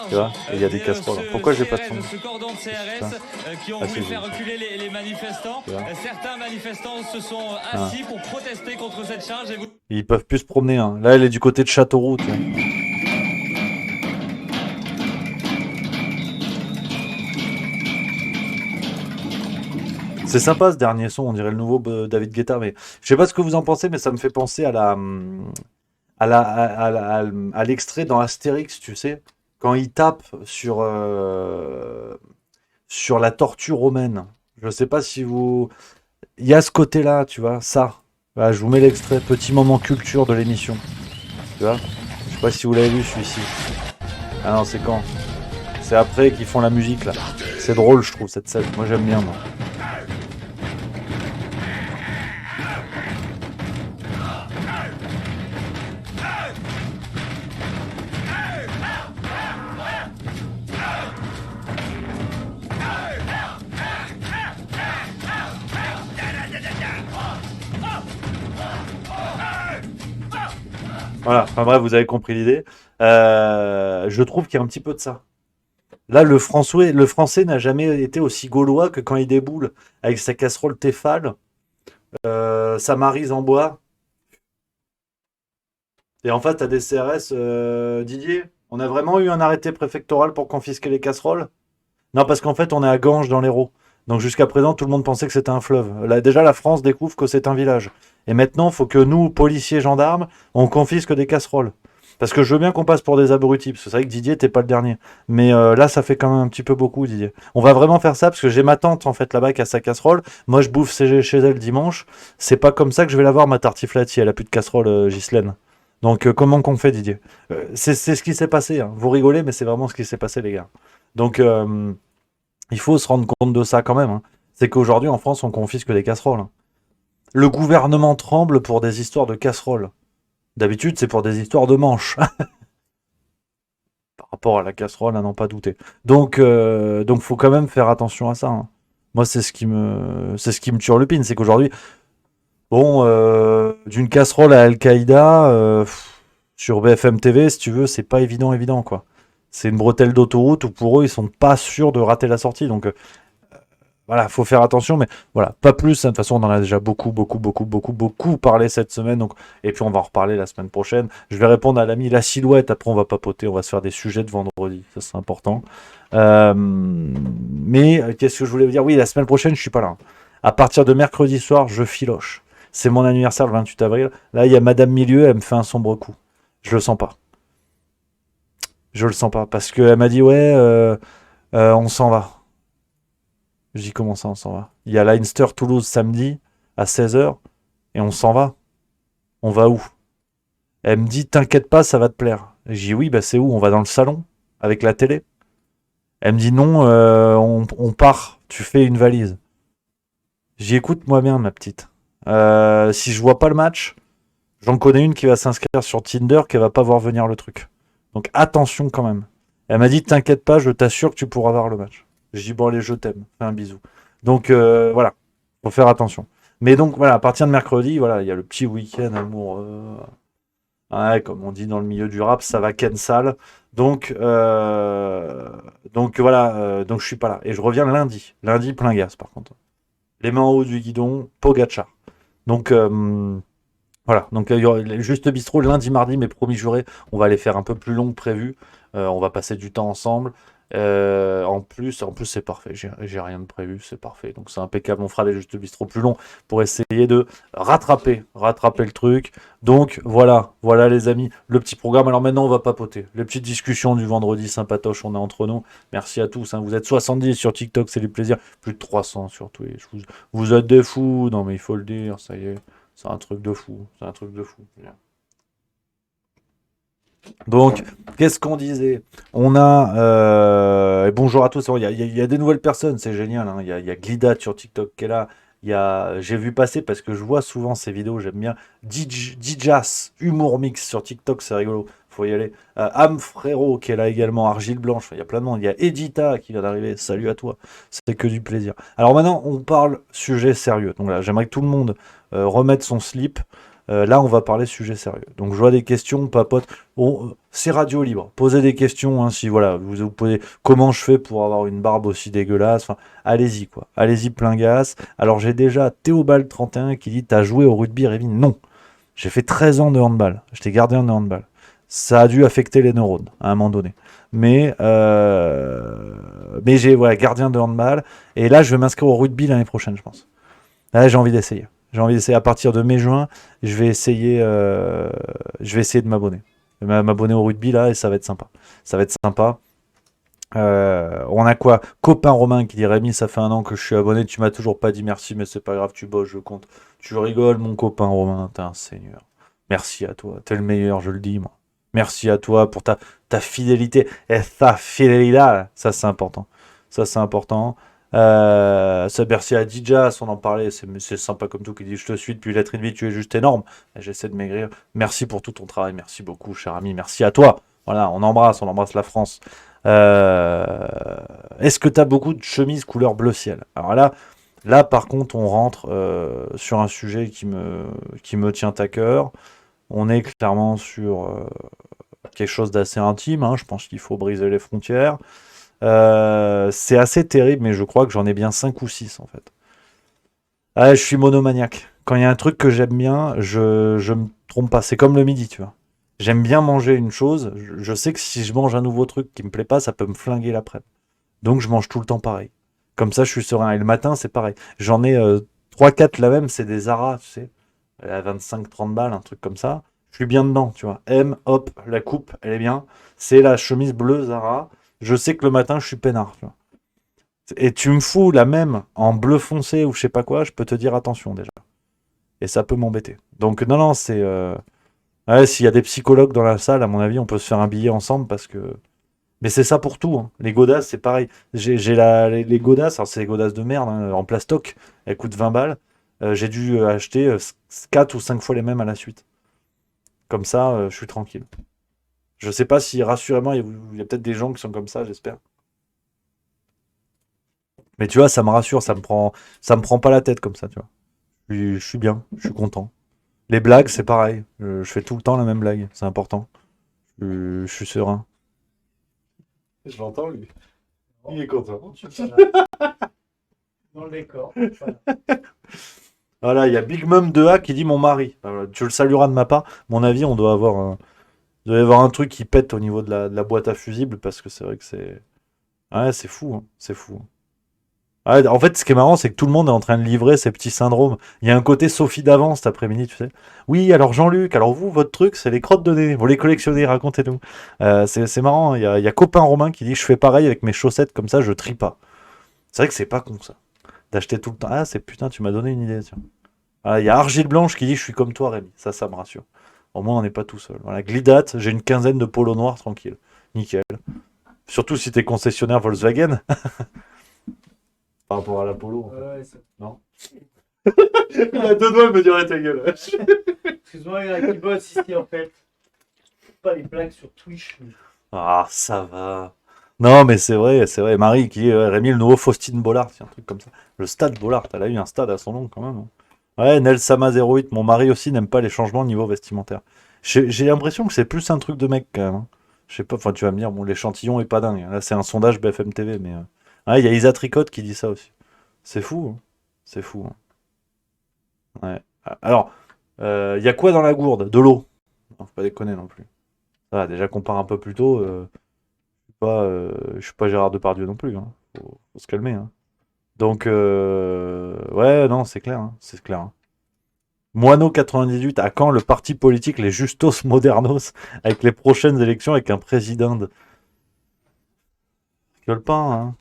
Tu vois, et il y a des casseroles. Pourquoi j'ai pas de son? Ce cordon de CRS qui ont voulu faire reculer les manifestants. Certains manifestants se sont assis pour protester contre cette charge. Et ils peuvent plus se promener. Hein. Là, elle est du côté de Châteauroux. Tu vois. C'est sympa ce dernier son, on dirait le nouveau David Guetta, mais je sais pas ce que vous en pensez, mais ça me fait penser à l'extrait dans Astérix, tu sais, quand il tape sur la tortue romaine. Je sais pas si vous... Il y a ce côté-là, tu vois, ça. Voilà, je vous mets l'extrait, petit moment culture de l'émission. Tu vois, je sais pas si vous l'avez vu celui-ci. Ah non, c'est quand? C'est après qu'ils font la musique, là. C'est drôle, je trouve, cette scène. Moi, j'aime bien, moi. Voilà, enfin bref, vous avez compris l'idée. Je trouve qu'il y a un petit peu de ça. Là, le français n'a jamais été aussi gaulois que quand il déboule avec sa casserole Tefal, sa maryse en bois. Et en fait, t'as des CRS, Didier. On a vraiment eu un arrêté préfectoral pour confisquer les casseroles? Non, parce qu'en fait, on est à Ganges dans l'Hérault. Donc jusqu'à présent, tout le monde pensait que c'était un fleuve. Là, déjà, la France découvre que c'est un village. Et maintenant, il faut que nous, policiers, gendarmes, on confisque des casseroles. Parce que je veux bien qu'on passe pour des abrutis, parce que c'est vrai que Didier, t'es pas le dernier. Mais là, ça fait quand même un petit peu beaucoup, Didier. On va vraiment faire ça, parce que j'ai ma tante, en fait, là-bas, qui a sa casserole. Moi, je bouffe chez elle dimanche. C'est pas comme ça que je vais la voir, ma tartiflette, si elle a plus de casserole, Ghislaine. Donc, comment qu'on fait, Didier? C'est ce qui s'est passé, hein. Vous rigolez, mais c'est vraiment ce qui s'est passé, les gars. Donc, il faut se rendre compte de ça quand même, hein. C'est qu'aujourd'hui, en France, on confisque des casseroles, hein. Le gouvernement tremble pour des histoires de casseroles. D'habitude, c'est pour des histoires de manches. Par rapport à la casserole, à n'en pas douter. Donc, faut quand même faire attention à ça, hein. Moi, c'est ce qui me turlupine, c'est qu'aujourd'hui, bon, d'une casserole à Al-Qaïda, sur BFM TV, si tu veux, c'est pas évident, quoi. C'est une bretelle d'autoroute où pour eux, ils sont pas sûrs de rater la sortie. Donc, voilà, faut faire attention, mais voilà, pas plus, hein. De toute façon, on en a déjà beaucoup parlé cette semaine. Donc, et puis, on va en reparler la semaine prochaine. Je vais répondre à l'ami La Silhouette. Après, on va papoter. On va se faire des sujets de vendredi. Ça, c'est important. Mais qu'est-ce que je voulais vous dire? Oui, la semaine prochaine, je suis pas là. À partir de mercredi soir, je filoche. C'est mon anniversaire le 28 avril. Là, il y a Madame Milieu. Elle me fait un sombre coup. Je le sens pas. Je le sens pas. Parce qu'elle m'a dit, ouais, on s'en va. Je dis comment ça on s'en va? Il y a Leinster Toulouse samedi à 16h et on s'en va. On va où? Elle me dit t'inquiète pas, ça va te plaire. Je dis oui, bah c'est où? On va dans le salon avec la télé. Elle me dit non, on part, tu fais une valise. J'y écoute-moi bien ma petite. Si je vois pas le match, j'en connais une qui va s'inscrire sur Tinder qui va pas voir venir le truc. Donc attention quand même. Elle m'a dit t'inquiète pas, je t'assure que tu pourras voir le match. Je dis bon allez, je t'aime, fais un bisou. Donc voilà, faut faire attention. Mais donc voilà, à partir de mercredi, voilà, il y a le petit week-end amoureux. Ouais, comme on dit dans le milieu du rap, ça va ken sale. Donc voilà, donc je suis pas là. Et je reviens lundi. Lundi plein gaz par contre. Les mains en haut du guidon, Pogacar. Donc voilà, donc il y aura juste bistrot lundi, mardi, mais promis juré, on va les faire un peu plus long que prévu. On va passer du temps ensemble. En plus c'est parfait. J'ai rien de prévu, c'est parfait. Donc c'est impeccable. On fera des juste bistrot plus longs pour essayer de rattraper le truc. Donc voilà les amis, le petit programme. Alors maintenant on va papoter. Les petites discussions du vendredi sympatoche, on est entre nous. Merci à tous, hein. Vous êtes 70 sur TikTok, c'est du plaisir. Plus de 300 sur Twitch. Vous êtes des fous. Non mais il faut le dire, ça y est. C'est un truc de fou. C'est un truc de fou. Donc, qu'est-ce qu'on disait? On a. Bonjour à tous. Il y a des nouvelles personnes, c'est génial, hein. Il y a Glidat sur TikTok qui est là. J'ai vu passer parce que je vois souvent ces vidéos, j'aime bien. Dijas, Humour Mix sur TikTok, c'est rigolo. Faut y aller. Am Frérot qui est là également. Argile Blanche, il y a plein de monde. Il y a Edita qui vient d'arriver. Salut à toi. C'est que du plaisir. Alors maintenant, on parle sujet sérieux. Donc là, j'aimerais que tout le monde remette son slip. Là, on va parler sujet sérieux. Donc, je vois des questions, papote. C'est radio libre. Posez des questions, hein, si voilà, vous posez comment je fais pour avoir une barbe aussi dégueulasse. Enfin, allez-y, quoi. Allez-y, plein gaz. Alors, j'ai déjà Théobald31 qui dit t'as joué au rugby, Rémi? Non. J'ai fait 13 ans de handball. J'étais gardien de handball. Ça a dû affecter les neurones à un moment donné. Mais j'ai voilà, gardien de handball. Et là, je vais m'inscrire au rugby l'année prochaine, je pense. Là, j'ai envie d'essayer. J'ai envie d'essayer à partir de mai-juin. Je vais essayer de m'abonner. M'abonner au rugby là et ça va être sympa. Ça va être sympa. On a quoi? Copain Romain qui dit Rémi, ça fait 1 an que je suis abonné. Tu m'as toujours pas dit merci, mais c'est pas grave, tu bosses, je compte. Tu rigoles, mon copain Romain, t'es un seigneur. Merci à toi, t'es le meilleur, je le dis moi. Merci à toi pour ta fidélité. Et ta fidélité, ça c'est important. Ça c'est important. Ça merci à Dijas, on en parlait, c'est sympa comme tout qui dit je te suis depuis l'être vie, tu es juste énorme. Et j'essaie de maigrir. Merci pour tout ton travail, merci beaucoup, cher ami, merci à toi. Voilà, on embrasse la France. Est-ce que tu as beaucoup de chemises couleur bleu ciel? Alors là par contre, on rentre sur un sujet qui me tient à cœur. On est clairement sur quelque chose d'assez intime, hein. Je pense qu'il faut briser les frontières. C'est assez terrible, mais je crois que j'en ai bien 5 ou 6 en fait. Ah, je suis monomaniaque. Quand il y a un truc que j'aime bien, je me trompe pas. C'est comme le midi, tu vois. J'aime bien manger une chose. Je sais que si je mange un nouveau truc qui me plaît pas, ça peut me flinguer l'après. Donc je mange tout le temps pareil. Comme ça, je suis serein. Et le matin, c'est pareil. J'en ai 3-4 la même, c'est des Zara, tu sais. À 25-30 balles, un truc comme ça. Je suis bien dedans, tu vois. M, hop, la coupe, elle est bien. C'est la chemise bleue Zara. Je sais que le matin, je suis peinard, tu vois. Et tu me fous la même en bleu foncé ou je sais pas quoi, je peux te dire attention déjà. Et ça peut m'embêter. Donc non, non, c'est... Ouais, s'il y a des psychologues dans la salle, à mon avis, on peut se faire un billet ensemble parce que... Mais c'est ça pour tout, hein. Les godasses, c'est pareil. Les godasses, alors c'est les godasses de merde, hein, en plastoc. Elles coûtent 20 balles. J'ai dû acheter 4 ou 5 fois les mêmes à la suite. Comme ça, je suis tranquille. Je sais pas si, rassurément, il y a peut-être des gens qui sont comme ça, j'espère. Mais tu vois, ça me rassure, ça me prend pas la tête comme ça, tu vois. Je suis bien, je suis content. Les blagues, c'est pareil. Je fais tout le temps la même blague, c'est important. Je suis serein. Je l'entends, lui. Il est content. Dans le décor. Voilà. Voilà, il y a Big Mum 2A qui dit mon mari. Voilà, tu le salueras de ma part. Mon avis, on doit avoir un truc qui pète au niveau de la boîte à fusibles parce que c'est vrai que c'est. Ouais, c'est fou, hein, c'est fou. Ouais, en fait, ce qui est marrant, c'est que tout le monde est en train de livrer ces petits syndromes. Il y a un côté Sophie d'avance cet après-midi, tu sais. Oui, alors Jean-Luc, alors vous, votre truc, c'est les crottes de nez. Vous les collectionnez, racontez-nous. C'est marrant, il y a copain Romain qui dit je fais pareil avec mes chaussettes, comme ça, je trie pas. C'est vrai que c'est pas con, ça. D'acheter tout le temps. Ah, c'est putain, tu m'as donné une idée, tiens. Voilà, il y a Argile Blanche qui dit je suis comme toi, Rémi. Ça me rassure. Au moins, on n'est pas tout seul. Voilà, Glidate, j'ai une quinzaine de polos noirs, tranquille. Nickel. Surtout si t'es concessionnaire Volkswagen. Par rapport à la polo. En fait. Ouais, Non. Il a deux doigts de me dire ta gueule. excuse-moi, il y en a qui bossent ici en fait. Pas les blagues sur Twitch. Ah, ça va. Non, mais c'est vrai, c'est vrai. Marie qui est Rémi, le nouveau Faustine Bollard, c'est un truc comme ça. Le stade Bollard, elle a eu un stade à son nom quand même. Hein. Ouais, Nelsama08, mon mari aussi n'aime pas les changements au niveau vestimentaire. J'ai l'impression que c'est plus un truc de mec quand même. Hein. Je sais pas, enfin tu vas me dire, bon, l'échantillon est pas dingue. Là, c'est un sondage BFM TV, mais. Ah, il y a Isa Tricotte qui dit ça aussi. C'est fou, hein. C'est fou. Hein. Ouais. Alors, il y a quoi dans la gourde? De l'eau. Non, faut pas déconner non plus. Ça va, déjà qu'on part un peu plus tôt, je suis pas Gérard Depardieu non plus. Hein. Faut se calmer. Hein. Donc, ouais, non, c'est clair. Hein. C'est clair. Hein. Moineau 98, à quand le parti politique les Justos Modernos avec les prochaines élections avec un président de... Rigole pas, hein.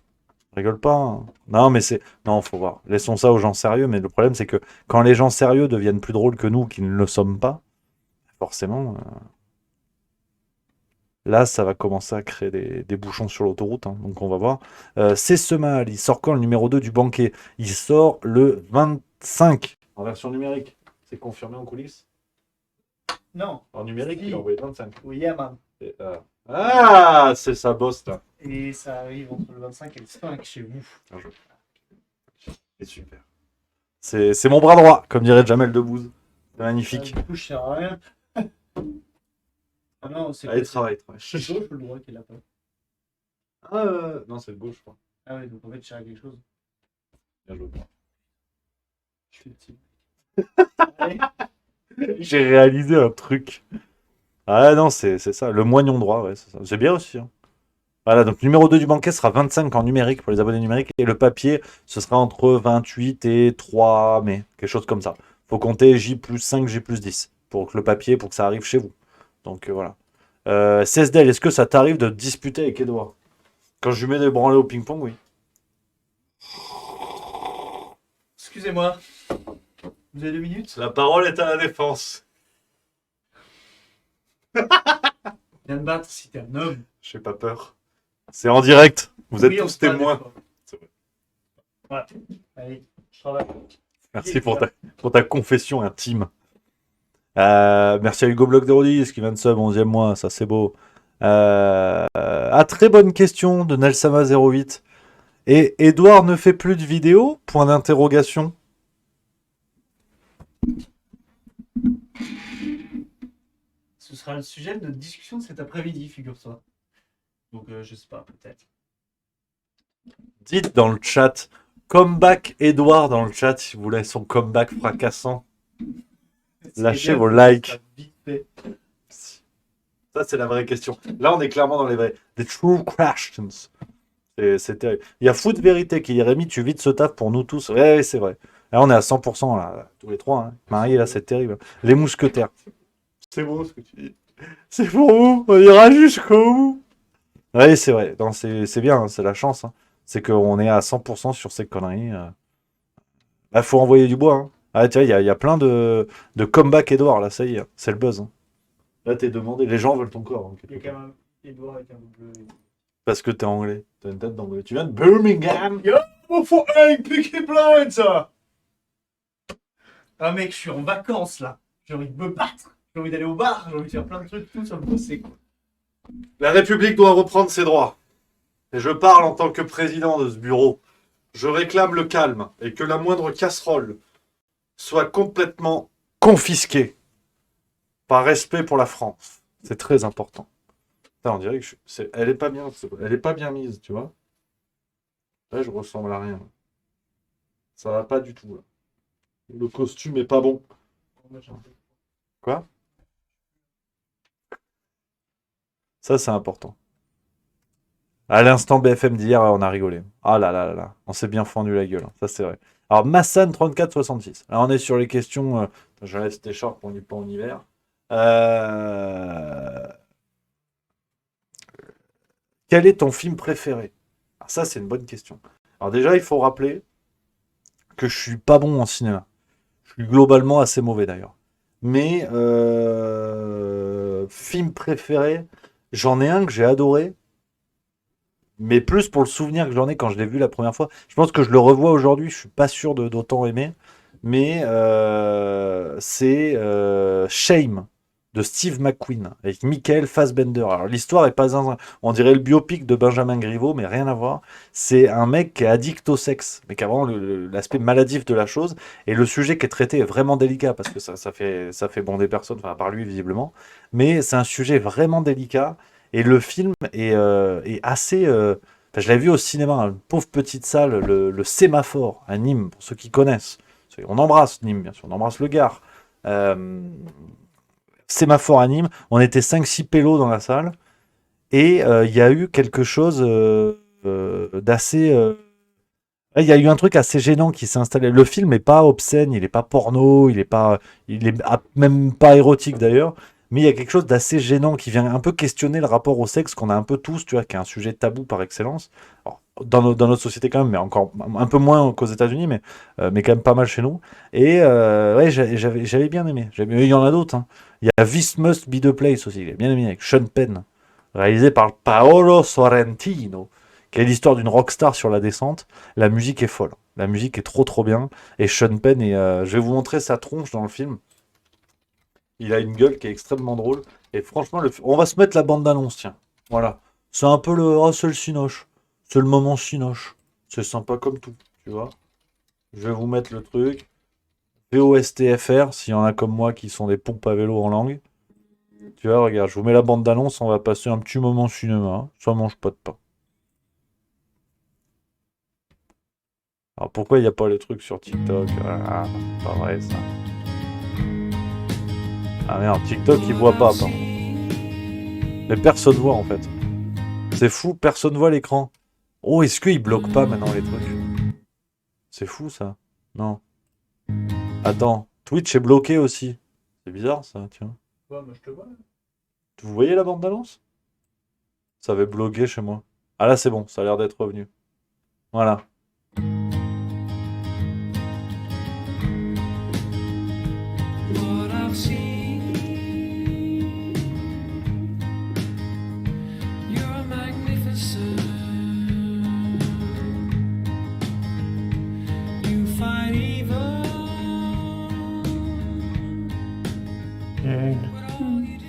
Rigole pas. Hein. Non, mais c'est... Non, faut voir. Laissons ça aux gens sérieux, mais le problème, c'est que quand les gens sérieux deviennent plus drôles que nous, qui ne le sommes pas, forcément, là, ça va commencer à créer des bouchons sur l'autoroute, hein, donc on va voir. C'est ce mal, il sort quand le numéro 2 du banquet? Il sort le 25, en version numérique. C'est confirmé en coulisses? Non. En numérique, Si. il a envoyé le 25. Oui, man. Ah, c'est sa bosse, là. Et ça arrive entre le 25 et le 5 chez vous. C'est super. C'est mon bras droit, comme dirait Jamel Debbouze. C'est magnifique. Du coup, je sers à rien. Ah non, c'est Allez, travaille. C'est gauche ou le droit qui l'a pas? Non, c'est le gauche, je crois. Ah ouais, donc en fait, je sers à quelque chose. Bien joué. Je suis petit. J'ai réalisé un truc. Ah non, c'est ça. Le moignon droit, ouais, c'est ça. C'est bien aussi. Hein. Voilà, donc numéro 2 du banquet sera 25 en numérique pour les abonnés numériques. Et le papier, ce sera entre 28 et 3 mai. Quelque chose comme ça. Faut compter J plus 5, J plus 10. Pour que le papier, pour que ça arrive chez vous. Donc voilà. CSDL, est-ce que ça t'arrive de te disputer avec Edouard? Quand je lui mets des branlées au ping-pong, oui. Excusez-moi. Vous avez 2 minutes? La parole est à la défense. Viens te battre si t'es un homme. J'ai pas peur. C'est en direct. Vous êtes Oui, on tous se parle témoins. des fois. C'est vrai. Voilà. Allez, je travaille. Merci pour ta confession intime. Merci à Hugo Block 010 qui vient de sub 11e mois, ça c'est beau. Très bonne question de Nelsama 08. Et Edouard ne fait plus de vidéos? Point d'interrogation. Ce sera le sujet de discussion de cet après-midi, figure-toi. Donc, je sais pas, peut-être. Dites dans le chat, comeback Edouard dans le chat si vous voulez son comeback fracassant. Lâchez vos likes. Ça, c'est la vraie question. Là, on est clairement dans les vrais. Des true questions. C'est terrible. Il y a Foot Vérité qui dit Rémi, tu vides ce taf pour nous tous. Ouais, c'est vrai. Là, on est à 100%, là, tous les trois. Hein. Marie, là, c'est terrible. Les mousquetaires. C'est beau ce que tu dis. C'est pour vous. On ira jusqu'au bout. Oui, c'est vrai. Non, c'est bien. Hein, c'est la chance. Hein. C'est qu'on est à 100% sur ces conneries. Bah, faut envoyer du bois. Hein. Ah, tiens, il y a plein de comeback Edouard, là, ça y est. C'est le buzz. Hein. Là, t'es demandé. Les gens veulent ton corps. Hein, il y a quand même Edouard avec un bleu. Parce que t'es anglais. T'as une tête d'anglais. Tu viens de Birmingham. Yo, for hey, Peaky Blinders. Ah mec, je suis en vacances là. J'ai envie de me battre. J'ai envie d'aller au bar. J'ai envie de faire plein de trucs, tout ça me bosser quoi. La République doit reprendre ses droits. Et je parle en tant que président de ce bureau. Je réclame le calme et que la moindre casserole soit complètement confisquée par respect pour la France. C'est très important. Putain, on dirait que elle est pas bien mise, tu vois. Là, je ressemble à rien. Ça va pas du tout. Là. Le costume est pas bon. Quoi? Ça, c'est important. À l'instant BFM d'hier, on a rigolé. Ah là là là là. On s'est bien fendu la gueule. Hein. Ça, c'est vrai. Alors, Massan 3466. Là, on est sur les questions. Je laisse cette écharpe, on n'est pas en hiver. Quel est ton film préféré? Alors ça, c'est une bonne question. Alors déjà, il faut rappeler que je suis pas bon en cinéma. Je suis globalement assez mauvais d'ailleurs. Mais film préféré, j'en ai un que j'ai adoré. Mais plus pour le souvenir que j'en ai quand je l'ai vu la première fois. Je pense que je le revois aujourd'hui, je suis pas sûr d'autant aimer. Mais c'est Shame de Steve McQueen avec Michael Fassbender. Alors l'histoire est pas on dirait le biopic de Benjamin Griveaux, mais rien à voir. C'est un mec qui est addict au sexe, mais qui a vraiment l'aspect maladif de la chose. Et le sujet qui est traité est vraiment délicat parce que ça fait bonder personne, enfin à part lui visiblement. Mais c'est un sujet vraiment délicat. Et le film est assez. Je l'ai vu au cinéma, une pauvre petite salle, le Sémaphore à Nîmes, pour ceux qui connaissent. On embrasse Nîmes, bien sûr, on embrasse le Gard. Sémaphore à Nîmes, on était 5-6 pélos dans la salle. Et il y a eu quelque chose d'assez. Il y a eu un truc assez gênant qui s'est installé. Le film n'est pas obscène, il n'est pas porno, il est même pas érotique d'ailleurs. Mais il y a quelque chose d'assez gênant qui vient un peu questionner le rapport au sexe qu'on a un peu tous, tu vois, qui est un sujet tabou par excellence. Alors, dans notre société quand même, mais encore un peu moins qu'aux États-Unis, mais quand même pas mal chez nous. Et ouais, j'avais bien aimé. Il y en a d'autres. Hein. Il y a This Must Be the Place aussi, j'ai bien aimé avec Sean Penn, réalisé par Paolo Sorrentino, qui est l'histoire d'une rockstar sur la descente. La musique est folle. La musique est trop bien. Et Sean Penn, je vais vous montrer sa tronche dans le film. Il a une gueule qui est extrêmement drôle. Et franchement, on va se mettre la bande d'annonce, tiens. Voilà. C'est un peu c'est le cinoche. C'est le moment cinoche. C'est sympa comme tout, tu vois. Je vais vous mettre le truc. VOSTFR, s'il y en a comme moi qui sont des pompes à vélo en langue. Tu vois, regarde, je vous mets la bande d'annonce. On va passer un petit moment cinéma. Ça mange pas de pain. Alors pourquoi il n'y a pas le truc sur TikTok? Ah, pas vrai ça. Ah merde, TikTok il voit pas, pardon. Mais personne voit en fait. C'est fou, personne voit l'écran. Oh, est-ce qu'il bloque pas maintenant les trucs? C'est fou ça. Non. Attends, Twitch est bloqué aussi. C'est bizarre ça, tiens. Ouais, moi je te vois. Vous voyez la bande d'annonce? Ça avait bloqué chez moi. Ah là c'est bon, ça a l'air d'être revenu. Voilà.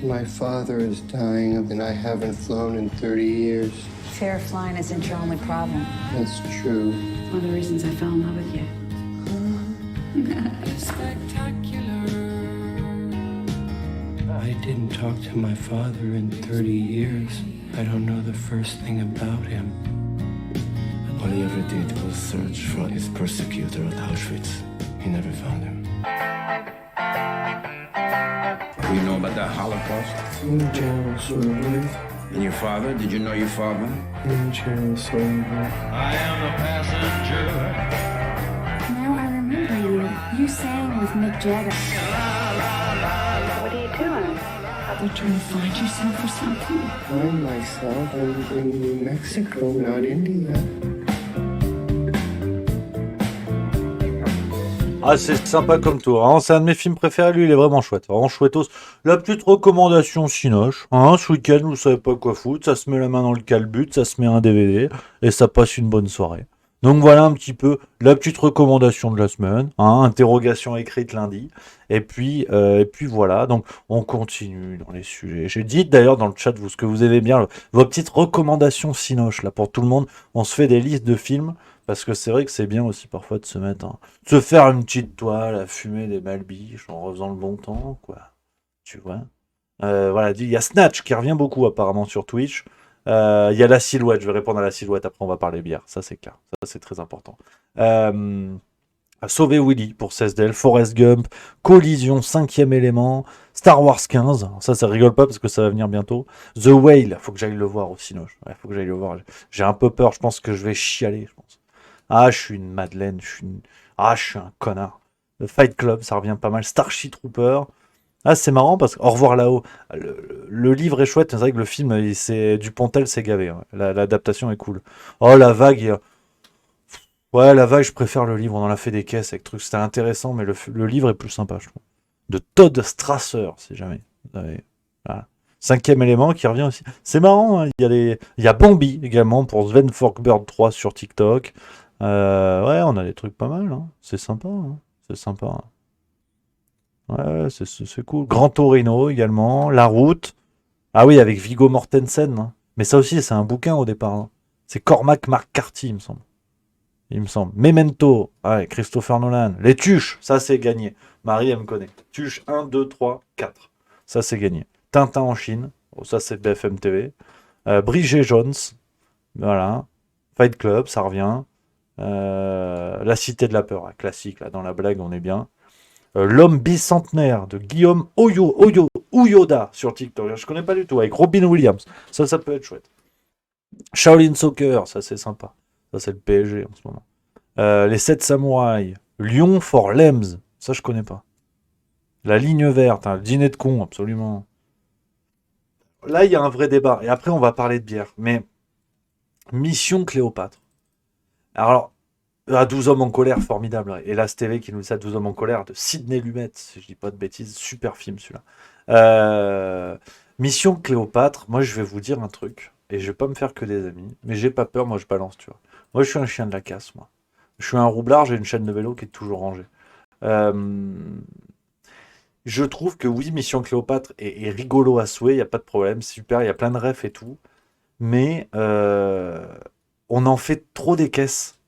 My father is dying and I haven't flown in 30 years. Fear of flying isn't your only problem. That's true. One of the reasons I fell in love with you. I didn't talk to my father in 30 years. I don't know the first thing about him. All he ever did was search for his persecutor at Auschwitz. He never found him. Do you know about the Holocaust? In general, sort of. And your father? Did you know your father? In general, sort of. I am the passenger. Now I remember you. You sang with Mick Jagger. What are you doing? You're trying to find yourself or something? Find myself. I'm in New Mexico, not India. Ah, c'est sympa comme tout. Hein. C'est un de mes films préférés. Lui, il est vraiment chouette. Vraiment chouettos. La petite recommandation Cinoche. Hein, ce week-end, vous savez pas quoi foutre. Ça se met la main dans le calbut, ça se met un DVD et ça passe une bonne soirée. Donc voilà un petit peu la petite recommandation de la semaine. Hein, interrogation écrite lundi. Et puis voilà. Donc on continue dans les sujets. J'ai dit d'ailleurs dans le chat ce que vous aimez bien. Vos petites recommandations Cinoche là pour tout le monde. On se fait des listes de films. Parce que c'est vrai que c'est bien aussi parfois de se mettre, de se faire une petite toile, à fumer des malbiches en refaisant le bon temps, quoi. Tu vois. Voilà, il y a Snatch qui revient beaucoup apparemment sur Twitch. Il y a la silhouette, je vais répondre à la silhouette, après on va parler bière, ça c'est clair, ça c'est très important. Sauver Willy pour CSDL, Forrest Gump, Collision, 5e élément, Star Wars 15, ça rigole pas parce que ça va venir bientôt. The Whale, faut que j'aille le voir aussi, ouais, faut que j'aille le voir. J'ai un peu peur, je pense que je vais chialer, je pense. Ah, je suis une madeleine, je suis un connard. Le Fight Club, ça revient pas mal. Starship Trooper. Ah, c'est marrant parce que Au revoir là-haut. Le livre est chouette, c'est vrai que le film, Dupontel s'est gavé. Ouais. L'adaptation est cool. Oh, la vague. Ouais, la vague, je préfère le livre. On en a fait des caisses avec trucs. C'était intéressant, mais le livre est plus sympa, je trouve. De Todd Strasser, si jamais. Voilà. 5e élément qui revient aussi. C'est marrant, hein. Il y a Bambi également pour Sven Forkbird 3 sur TikTok. Ouais, on a des trucs pas mal, hein. C'est sympa, hein. C'est sympa. Ouais, c'est cool. Grand Torino également, La Route. Ah oui, avec Viggo Mortensen, hein. Mais ça aussi, c'est un bouquin au départ, hein. C'est Cormac McCarthy, il me semble. Memento, ouais, Christopher Nolan. Les Tuches, ça c'est gagné. Marie, elle me connaît. Tuches 1, 2, 3, 4. Ça c'est gagné. Tintin en Chine, oh, ça c'est BFM TV. Bridget Jones, voilà. Fight Club, ça revient. La Cité de la Peur, classique, là, dans la blague, on est bien. L'homme bicentenaire de Guillaume Ouyoda sur TikTok. Je connais pas du tout, avec Robin Williams. Ça peut être chouette. Shaolin Soccer, ça c'est sympa. Ça c'est le PSG en ce moment. Les 7 samouraïs. Lion for Lems, ça je connais pas. La ligne verte, le dîner de con, absolument. Là, il y a un vrai débat. Et après, on va parler de bière. Mais Mission Cléopâtre. Alors, à 12 hommes en colère, formidable. Et là, TV qui nous dit ça, 12 hommes en colère, de Sidney Lumet, si je dis pas de bêtises, super film celui-là. Mission Cléopâtre, moi je vais vous dire un truc, et je vais pas me faire que des amis, mais j'ai pas peur, moi je balance, tu vois. Moi je suis un chien de la casse, moi. Je suis un roublard, j'ai une chaîne de vélo qui est toujours rangée. Je trouve que oui, Mission Cléopâtre est rigolo à souhait, il n'y a pas de problème, c'est super, il y a plein de refs et tout, mais on en fait trop des caisses.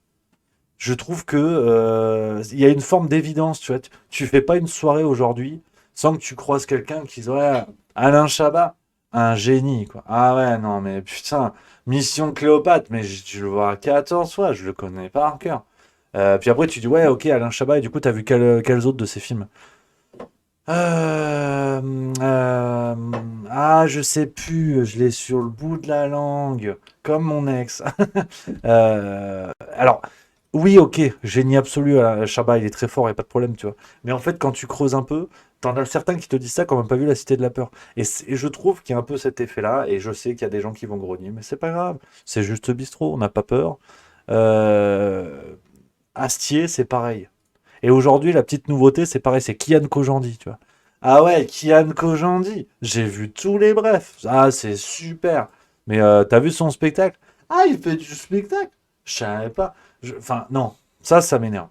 Je trouve que y a une forme d'évidence, tu vois. Tu fais pas une soirée aujourd'hui sans que tu croises quelqu'un qui dit ouais, Alain Chabat, un génie, quoi. Ah ouais, non, mais putain, Mission Cléopâtre, mais je le vois à 14 fois, je le connais pas par cœur. Puis après, tu dis ouais, ok, Alain Chabat, et du coup, t'as vu quels autres de ses films? Je sais plus, je l'ai sur le bout de la langue, comme mon ex. Alors, oui, ok, génie absolu, Chabat, il est très fort, il n'y a pas de problème, tu vois. Mais en fait, quand tu creuses un peu, t'en as certains qui te disent ça quand même pas vu La Cité de la Peur. Et je trouve qu'il y a un peu cet effet-là, et je sais qu'il y a des gens qui vont grogner, mais c'est pas grave, c'est juste bistrot, on n'a pas peur. Astier, c'est pareil. Et aujourd'hui, la petite nouveauté, c'est pareil, c'est Kian Kojandi, tu vois. Ah ouais, Kian Kojandi, j'ai vu tous les brefs. Ah, c'est super. Mais t'as vu son spectacle? Ah, il fait du spectacle? Je savais pas. Enfin, non, ça m'énerve.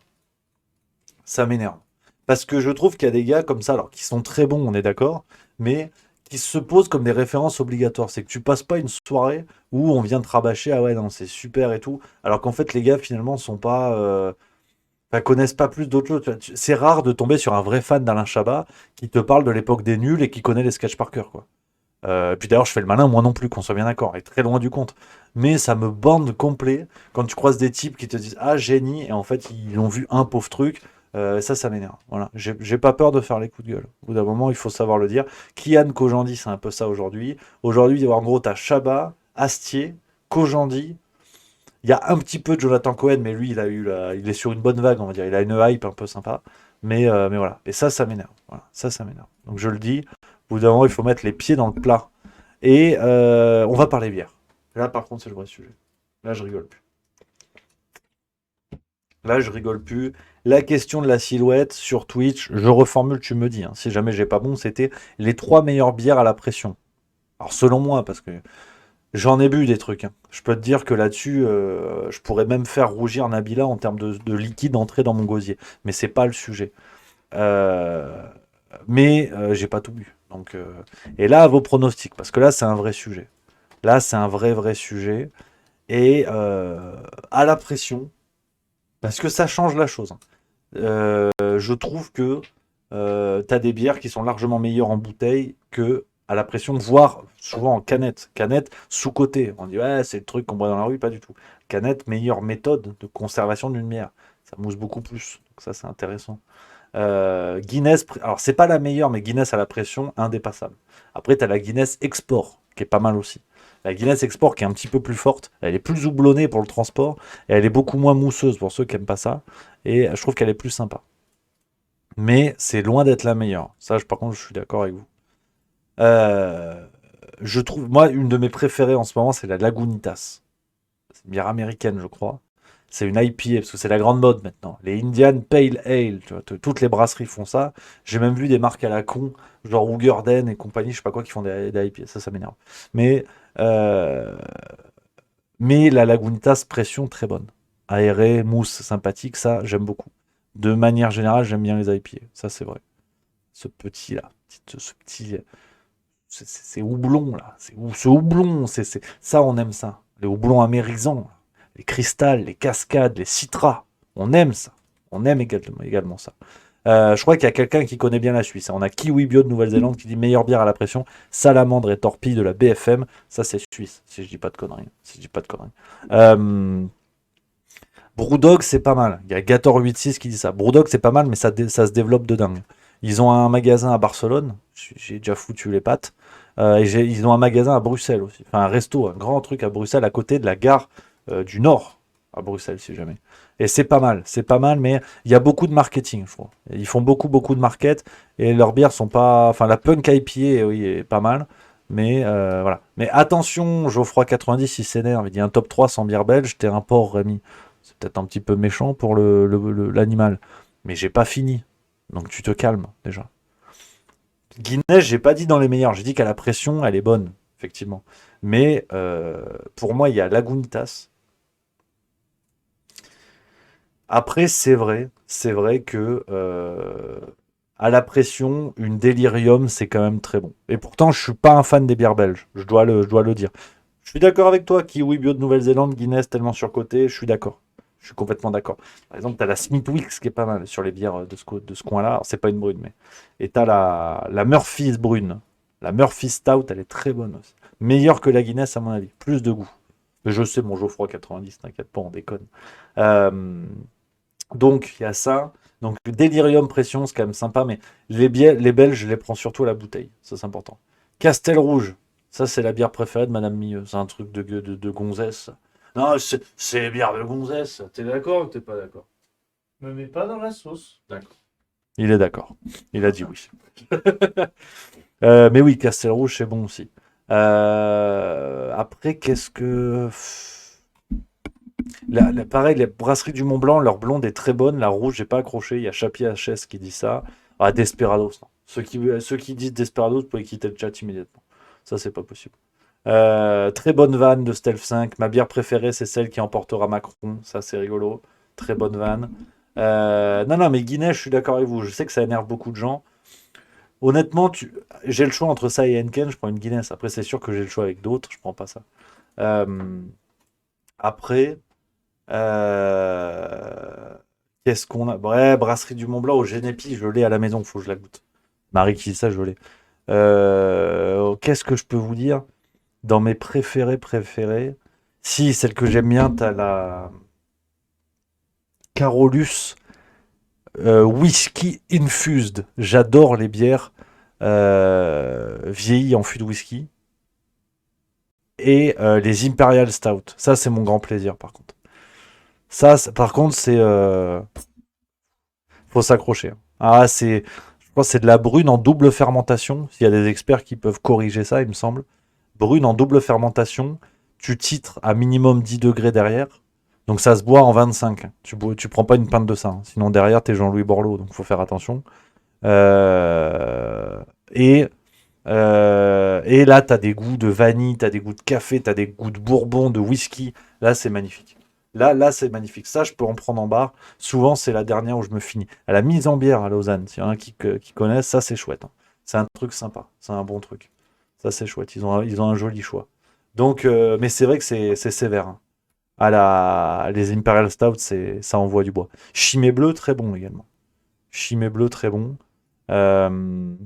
Ça m'énerve. Parce que je trouve qu'il y a des gars comme ça, alors qui sont très bons, on est d'accord, mais qui se posent comme des références obligatoires. C'est que tu passes pas une soirée où on vient te rabâcher, ah ouais, non, c'est super et tout, alors qu'en fait, les gars, finalement, sont pas... Enfin, connaissent pas plus d'autres choses. Tu vois. C'est rare de tomber sur un vrai fan d'Alain Chabat qui te parle de l'époque des nuls et qui connaît les sketchs par cœur, quoi. Puis d'ailleurs, je fais le malin, moi non plus, qu'on soit bien d'accord, et très loin du compte. Mais ça me bande complet quand tu croises des types qui te disent ah génie, et en fait ils ont vu un pauvre truc. Ça m'énerve. Voilà, j'ai pas peur de faire les coups de gueule. Au bout d'un moment, il faut savoir le dire. Kian Kojandi, c'est un peu ça aujourd'hui. Aujourd'hui, en gros, t'as Chabat, Astier, Kojandi. Il y a un petit peu de Jonathan Cohen, mais lui, il est sur une bonne vague, on va dire. Il a une hype un peu sympa. Mais voilà. Et ça m'énerve. Voilà, ça m'énerve. Donc je le dis, au bout d'un moment, il faut mettre les pieds dans le plat. Et on va parler bière. Là, par contre, c'est le vrai sujet. Là, je rigole plus. Là, je rigole plus. La question de la silhouette sur Twitch, je reformule, tu me dis. Hein, si jamais j'ai pas bon, c'était les 3 meilleures bières à la pression. Alors, selon moi, parce que j'en ai bu des trucs. Hein. Je peux te dire que là-dessus, je pourrais même faire rougir Nabila en termes de liquide entré dans mon gosier. Mais c'est pas le sujet. Mais j'ai pas tout bu. Donc, et là, à vos pronostics, parce que là, c'est un vrai sujet. Là, c'est un vrai sujet. Et à la pression, parce que ça change la chose. Hein. Je trouve que tu as des bières qui sont largement meilleures en bouteille que à la pression, voire souvent en canette. Canette sous-côté. On dit, ouais, c'est le truc qu'on boit dans la rue, pas du tout. Canette, meilleure méthode de conservation d'une bière. Ça mousse beaucoup plus. Donc ça, c'est intéressant. Guinness, alors c'est pas la meilleure, mais Guinness à la pression, indépassable. Après, tu as la Guinness Export, qui est pas mal aussi. La Guinness Export qui est un petit peu plus forte, elle est plus houblonnée pour le transport, et elle est beaucoup moins mousseuse pour ceux qui aiment pas ça, et je trouve qu'elle est plus sympa. Mais c'est loin d'être la meilleure. Ça, par contre, je suis d'accord avec vous. Je trouve, moi, une de mes préférées en ce moment, c'est la Lagunitas. C'est une bière américaine, je crois. C'est une IPA, parce que c'est la grande mode maintenant. Les Indian Pale Ale, tu vois, toutes les brasseries font ça. J'ai même vu des marques à la con, genre Hoegaarden et compagnie, je sais pas quoi, qui font des IPA. Ça m'énerve. Euh, mais la Lagunitas pression, très bonne. Aérée, mousse, sympathique, ça, j'aime beaucoup. De manière générale, j'aime bien les IPA. Ça, c'est vrai. Ce petit, là. Ce petit... C'est houblon, là. Ce houblon, ça, on aime ça. Les houblons amérisants, les cristal, les cascades, les citras. On aime ça. On aime également ça. Je crois qu'il y a quelqu'un qui connaît bien la Suisse. On a Kiwi Bio de Nouvelle-Zélande qui dit meilleure bière à la pression, salamandre et torpille de la BFM. Ça, c'est suisse, si je dis pas de conneries. Brewdog, c'est pas mal. Il y a Gator86 qui dit ça. Brewdog, c'est pas mal, mais ça se développe de dingue. Ils ont un magasin à Barcelone. J'ai déjà foutu les pattes. Ils ont un magasin à Bruxelles aussi. Enfin, un resto, un grand truc à Bruxelles, à côté de la gare du Nord, à Bruxelles, si jamais. Et c'est pas mal, mais il y a beaucoup de marketing, je crois. Ils font beaucoup de market, et leurs bières sont pas... Enfin, la Punk IPA, oui, est pas mal, mais voilà. Mais attention, Geoffroy 90, il s'énerve, il dit un top 3 sans bière belge, t'es un porc, Rémi. C'est peut-être un petit peu méchant pour l'animal, mais j'ai pas fini. Donc tu te calmes, déjà. Guinness, j'ai pas dit dans les meilleurs, j'ai dit qu'à la pression, elle est bonne, effectivement. Mais pour moi, il y a Lagunitas. Après, c'est vrai que à la pression, une Delirium, c'est quand même très bon. Et pourtant, je suis pas un fan des bières belges, je dois le dire. Je suis d'accord avec toi, Kiwi Bio de Nouvelle-Zélande, Guinness tellement surcoté, je suis d'accord. Je suis complètement d'accord. Par exemple, tu as la Smithwick's qui est pas mal sur les bières de ce coin-là. Alors, c'est pas une brune, mais. Et tu as la Murphy's brune. La Murphy's Stout, elle est très bonne aussi. Meilleure que la Guinness, à mon avis. Plus de goût. Mais je sais, mon Geoffroy 90, t'inquiète pas, on déconne. Donc, il y a ça. Donc, le Delirium Pression, c'est quand même sympa, mais les Belges, je les prends surtout à la bouteille. Ça, c'est important. Castel Rouge. Ça, c'est la bière préférée de Madame Milleux. C'est un truc de gonzesse. Non, c'est bière de gonzesse. T'es d'accord ou t'es pas d'accord? Me mets pas dans la sauce. D'accord. Il est d'accord. Il a dit oui. Mais oui, Castel Rouge, c'est bon aussi. Après, qu'est-ce que... pareil, les brasseries du Mont-Blanc, leur blonde est très bonne. La rouge, j'ai pas accroché. Il y a Chapier HS qui dit ça. Ah, Desperados, non. Ceux qui disent Desperados, vous pouvez quitter le chat immédiatement. Ça, c'est pas possible. Très bonne vanne de Stealth 5. Ma bière préférée, c'est celle qui emportera Macron. Ça, c'est rigolo. Très bonne vanne. Non, mais Guinness, je suis d'accord avec vous. Je sais que ça énerve beaucoup de gens. Honnêtement, j'ai le choix entre ça et Henken. Je prends une Guinness. Après, c'est sûr que j'ai le choix avec d'autres. Je prends pas ça. Après, Qu'est-ce qu'on a? Ouais, brasserie du Mont Blanc au Genépi, je l'ai à la maison, faut que je la goûte. Marie qui dit ça, je l'ai. Qu'est-ce que je peux vous dire? Dans mes préférés. Si, celle que j'aime bien, t'as la Carolus Whisky Infused. J'adore les bières vieillies en fût de whisky. Et les Imperial Stout. Ça, c'est mon grand plaisir, par contre. Ça, par contre, c'est... faut s'accrocher. Ah, je crois que c'est de la brune en double fermentation. S'il y a des experts qui peuvent corriger ça, il me semble. Brune en double fermentation. Tu titres à minimum 10 degrés derrière. Donc ça se boit en 25. Tu prends pas une pinte de ça. Hein. Sinon derrière, t'es Jean-Louis Borloo. Donc faut faire attention. Et là, t'as des goûts de vanille, t'as des goûts de café, t'as des goûts de bourbon, de whisky. Là, c'est magnifique. Là, c'est magnifique. Ça, je peux en prendre en bar. Souvent, c'est la dernière où je me finis. À la mise en bière à Lausanne, s'il y en a qui connaissent, ça, c'est chouette. Hein. C'est un truc sympa. C'est un bon truc. Ça, c'est chouette. Ils ont un joli choix. Donc, mais c'est vrai que c'est sévère. Hein. Les Imperial Stout, ça envoie du bois. Chimay bleu, très bon également. Chimay bleu, très bon. Non,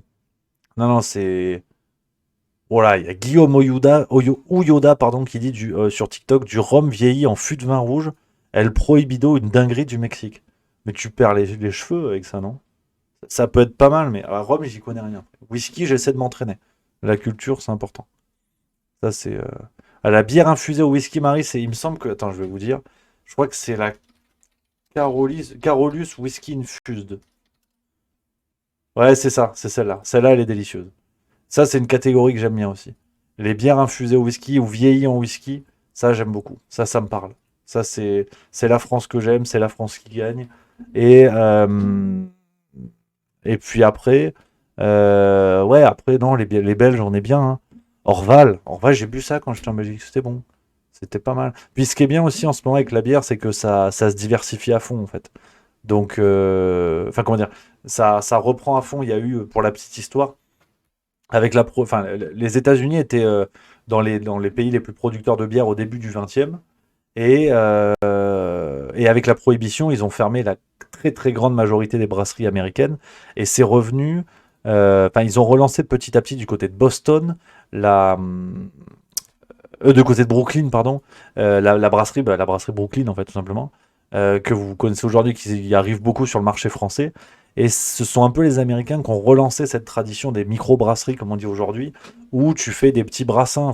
c'est... Voilà, il y a Guillaume Ouyoda, pardon, qui dit sur TikTok du rhum vieilli en fût de vin rouge, El Prohibido, une dinguerie du Mexique. Mais tu perds les cheveux avec ça, non? Ça peut être pas mal, mais rhum, j'y connais rien. Whisky, j'essaie de m'entraîner. La culture, c'est important. Ça, c'est... la bière infusée au whisky, Marie, il me semble que... Attends, je vais vous dire. Je crois que c'est la Carolus Whisky Infused. Ouais, c'est ça, c'est celle-là. Celle-là, elle est délicieuse. Ça, c'est une catégorie que j'aime bien aussi. Les bières infusées au whisky ou vieillies en whisky, ça, j'aime beaucoup. Ça me parle. Ça, c'est la France que j'aime, c'est la France qui gagne. Et puis après, ouais, après, non, les Belges, on est bien. Hein. Orval, j'ai bu ça quand j'étais en Belgique, c'était bon. C'était pas mal. Puis ce qui est bien aussi en ce moment avec la bière, c'est que ça se diversifie à fond, en fait. Donc, enfin, comment dire, ça reprend à fond. Il y a eu, pour la petite histoire, avec les États-Unis étaient dans les pays les plus producteurs de bière au début du XXe. Et avec la prohibition, ils ont fermé la très très grande majorité des brasseries américaines. Et c'est revenu. Ils ont relancé petit à petit du côté de Boston, du côté de Brooklyn, pardon, la brasserie Brooklyn, en fait, tout simplement, que vous connaissez aujourd'hui, qui y arrive beaucoup sur le marché français. Et ce sont un peu les Américains qui ont relancé cette tradition des micro-brasseries, comme on dit aujourd'hui, où tu fais des petits brassins,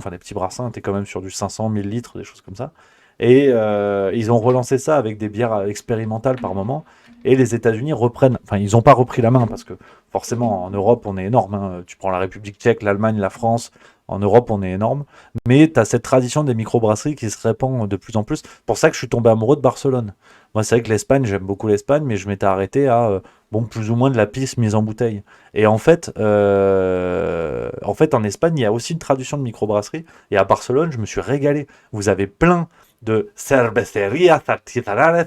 t'es quand même sur du 500, 1000 litres, des choses comme ça. Et ils ont relancé ça avec des bières expérimentales par moment. Et les États-Unis reprennent, ils n'ont pas repris la main, parce que forcément, en Europe, on est énorme. Hein. Tu prends la République tchèque, l'Allemagne, la France, en Europe, on est énorme. Mais tu as cette tradition des microbrasseries qui se répand de plus en plus. C'est pour ça que je suis tombé amoureux de Barcelone. Moi, c'est vrai que l'Espagne, j'aime beaucoup l'Espagne, mais je m'étais arrêté à plus ou moins de la pisse mise en bouteille. Et en fait, en Espagne, il y a aussi une tradition de microbrasserie. Et à Barcelone, je me suis régalé. Vous avez plein de cervecerías artesanales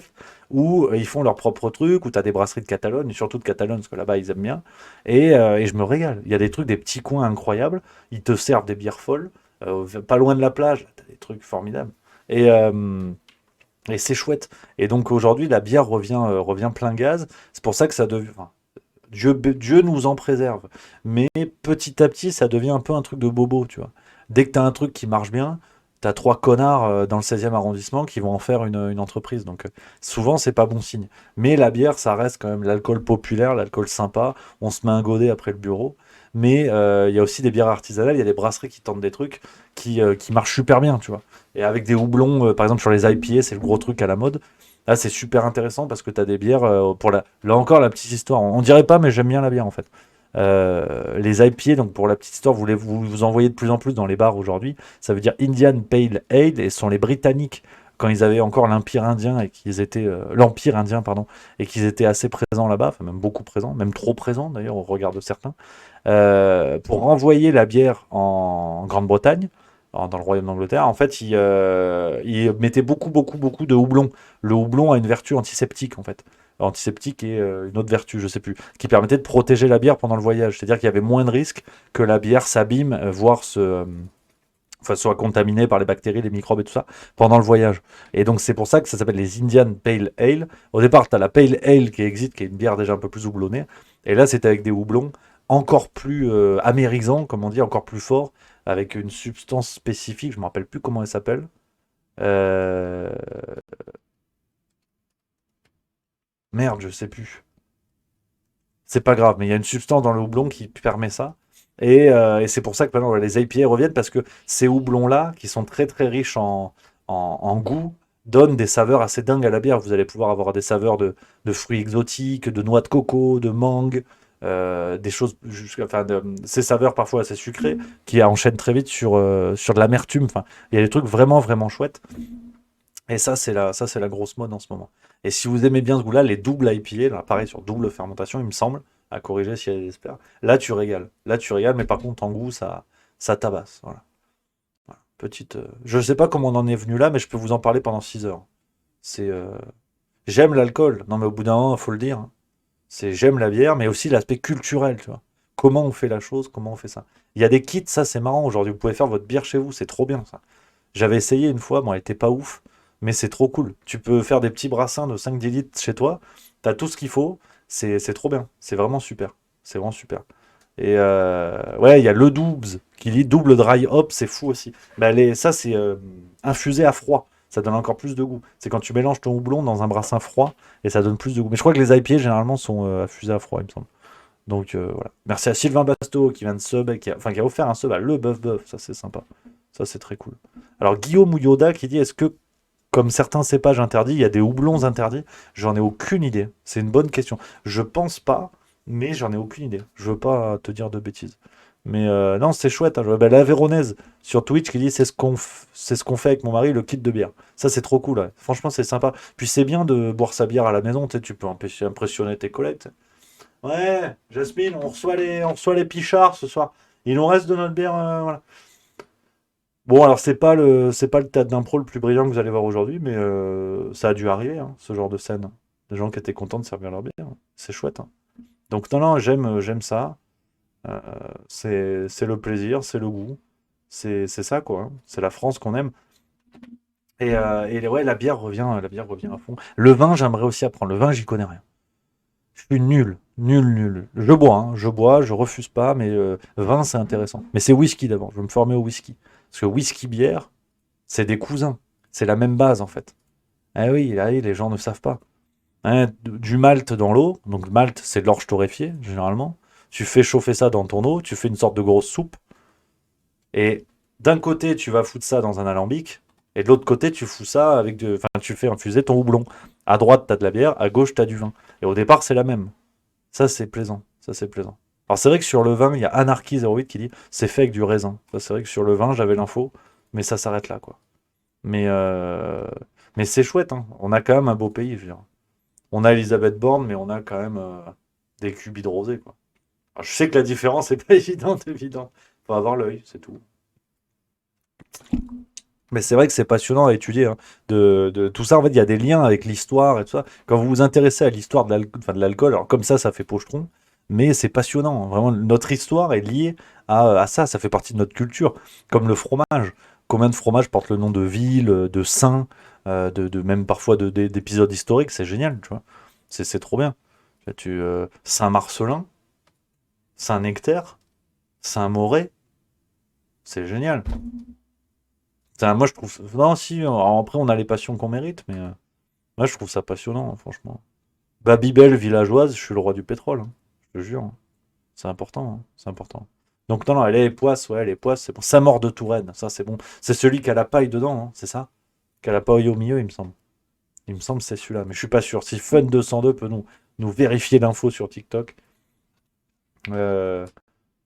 où ils font leur propre truc, où tu as des brasseries de Catalogne, et surtout de Catalogne, parce que là-bas, ils aiment bien. Et je me régale. Il y a des trucs, des petits coins incroyables. Ils te servent des bières folles. Pas loin de la plage, tu as des trucs formidables. Et c'est chouette. Et donc aujourd'hui, la bière revient plein gaz. C'est pour ça que ça devient... Dieu nous en préserve. Mais petit à petit, ça devient un peu un truc de bobo, tu vois. Dès que tu as un truc qui marche bien, tu as 3 connards dans le 16e arrondissement qui vont en faire une entreprise. Donc souvent, c'est pas bon signe. Mais la bière, ça reste quand même l'alcool populaire, l'alcool sympa. On se met un godet après le bureau. Mais il y a aussi des bières artisanales, il y a des brasseries qui tentent des trucs qui marchent super bien, tu vois. Et avec des houblons, par exemple sur les IPA, c'est le gros truc à la mode. Là, c'est super intéressant parce que tu as des bières Là encore, la petite histoire. On dirait pas, mais j'aime bien la bière en fait. Les IPA, donc pour la petite histoire, vous en voyez de plus en plus dans les bars aujourd'hui. Ça veut dire Indian Pale Ale et ce sont les Britanniques quand ils avaient encore l'Empire indien et qu'ils étaient et qu'ils étaient assez présents là-bas, enfin même beaucoup présents, même trop présents d'ailleurs au regard de certains, pour envoyer la bière en Grande-Bretagne, dans le Royaume d'Angleterre. En fait, ils mettaient beaucoup de houblon. Le houblon a une vertu antiseptique en fait. Antiseptique et une autre vertu, je sais plus, qui permettait de protéger la bière pendant le voyage. C'est-à-dire qu'il y avait moins de risques que la bière s'abîme, voire soit contaminés par les bactéries, les microbes et tout ça pendant le voyage. Et donc c'est pour ça que ça s'appelle les Indian Pale Ale. Au départ, tu as la Pale Ale qui existe, qui est une bière déjà un peu plus houblonnée. Et là, c'était avec des houblons encore plus amérisants, comme on dit, encore plus forts, avec une substance spécifique, je ne me rappelle plus comment elle s'appelle. Euh, Merde, je sais plus. C'est pas grave, mais il y a une substance dans le houblon qui permet ça. Et c'est pour ça que maintenant les IPA reviennent, parce que ces houblons-là, qui sont très très riches en goût, donnent des saveurs assez dingues à la bière. Vous allez pouvoir avoir des saveurs de fruits exotiques, de noix de coco, de mangue, des choses, enfin, ces saveurs parfois assez sucrées, qui enchaînent très vite sur de l'amertume. Enfin, il y a des trucs vraiment vraiment chouettes. Et ça, c'est la grosse mode en ce moment. Et si vous aimez bien ce goût-là, les doubles IPA, là, pareil sur double fermentation, il me semble, à corriger s'il y a des experts. Là, tu régales. Là, tu régales, mais par contre, en goût, ça tabasse. Voilà. Voilà. Petite. Je sais pas comment on en est venu là, mais je peux vous en parler pendant 6 heures. C'est. J'aime l'alcool. Non, mais au bout d'un moment, il faut le dire, hein. J'aime la bière, mais aussi l'aspect culturel, tu vois. Comment on fait la chose, comment on fait ça. Il y a des kits, ça c'est marrant. Aujourd'hui, vous pouvez faire votre bière chez vous, c'est trop bien ça. J'avais essayé une fois, bon, elle était pas ouf, mais c'est trop cool. Tu peux faire des petits brassins de 5-10 litres chez toi, t'as tout ce qu'il faut, c'est trop bien. C'est vraiment super. C'est vraiment super. Et ouais, il y a le Doubs qui dit double dry hop, c'est fou aussi. Bah, ça, c'est infusé à froid. Ça donne encore plus de goût. C'est quand tu mélanges ton houblon dans un brassin froid et ça donne plus de goût. Mais je crois que les IPA généralement sont infusés à froid, il me semble. Donc voilà. Merci à Sylvain Basto qui vient de sub, qui a offert un sub à Le Bœuf Bœuf. Ça, c'est sympa. Ça, c'est très cool. Alors, Guillaume Ouyoda qui dit est-ce que, comme certains cépages interdits, il y a des houblons interdits? J'en ai aucune idée. C'est une bonne question. Je pense pas, mais j'en ai aucune idée. Je veux pas te dire de bêtises. Mais non, c'est chouette, hein. La Véronaise sur Twitch qui dit c'est ce qu'on fait avec mon mari, le kit de bière. Ça, c'est trop cool, ouais. Franchement, c'est sympa. Puis c'est bien de boire sa bière à la maison. Tu sais, tu peux impressionner tes collègues, tu sais. Ouais, Jasmine, on reçoit les pichards ce soir. Il nous reste de notre bière, voilà. Bon, alors c'est pas le théâtre d'impro le plus brillant que vous allez voir aujourd'hui, mais ça a dû arriver, hein, ce genre de scène. Des gens qui étaient contents de servir leur bière. C'est chouette, hein. Donc non, j'aime ça. Euh, c'est le plaisir, c'est le goût. C'est ça, quoi, hein. C'est la France qu'on aime. Et ouais, la bière revient à fond. Le vin, j'aimerais aussi apprendre. Le vin, j'y connais rien. Je suis nul, nul, nul. Je bois, hein, je refuse pas, mais vin, c'est intéressant. Mais c'est whisky d'abord, je vais me former au whisky. Parce que whisky, bière, c'est des cousins. C'est la même base, en fait. Eh oui, là, les gens ne savent pas. Hein, du malt dans l'eau, donc le malt, c'est de l'orge torréfiée, généralement. Tu fais chauffer ça dans ton eau, tu fais une sorte de grosse soupe. Et d'un côté, tu vas foutre ça dans un alambic, et de l'autre côté, tu fous ça enfin, tu fais infuser ton houblon. À droite, tu as de la bière, à gauche, tu as du vin. Et au départ, c'est la même. Ça, c'est plaisant. Ça, c'est plaisant. Alors, c'est vrai que sur le vin, il y a Anarchy08 qui dit c'est fait avec du raisin. Ça, c'est vrai que sur le vin, j'avais l'info, mais ça s'arrête là, quoi. Mais, euh, mais c'est chouette, hein. On a quand même un beau pays, je veux dire. On a Elisabeth Borne, mais on a quand même des cubis de rosé, quoi. Alors, je sais que la différence n'est pas évidente. Faut avoir l'œil, c'est tout. Mais c'est vrai que c'est passionnant à étudier, hein, de tout ça. En fait, il y a des liens avec l'histoire et tout ça. Quand vous vous intéressez à l'histoire de l'alcool, alors comme ça fait pochetron, mais c'est passionnant, hein. Vraiment, notre histoire est liée à ça. Ça fait partie de notre culture. Comme le fromage. Combien de fromages portent le nom de ville, de saint, même parfois d'épisodes historiques. C'est génial, tu vois. C'est trop bien. Saint-Marcelin, Saint-Nectaire, Saint-Moré, c'est génial. Moi, je trouve. Non, si, après, on a les passions qu'on mérite, mais moi, je trouve ça passionnant, hein, franchement. Babybel, villageoise, je suis le roi du pétrole, hein, je te jure, hein. C'est important, hein, c'est important. Donc, non, les poisses, ouais, les poisses, c'est bon. Saint-Maur de Touraine, ça, c'est bon. C'est celui qui a la paille dedans, hein, c'est ça? Qui a la paille au milieu, il me semble. Il me semble que c'est celui-là, mais je suis pas sûr. Si Fun202 peut nous vérifier l'info sur TikTok. Euh,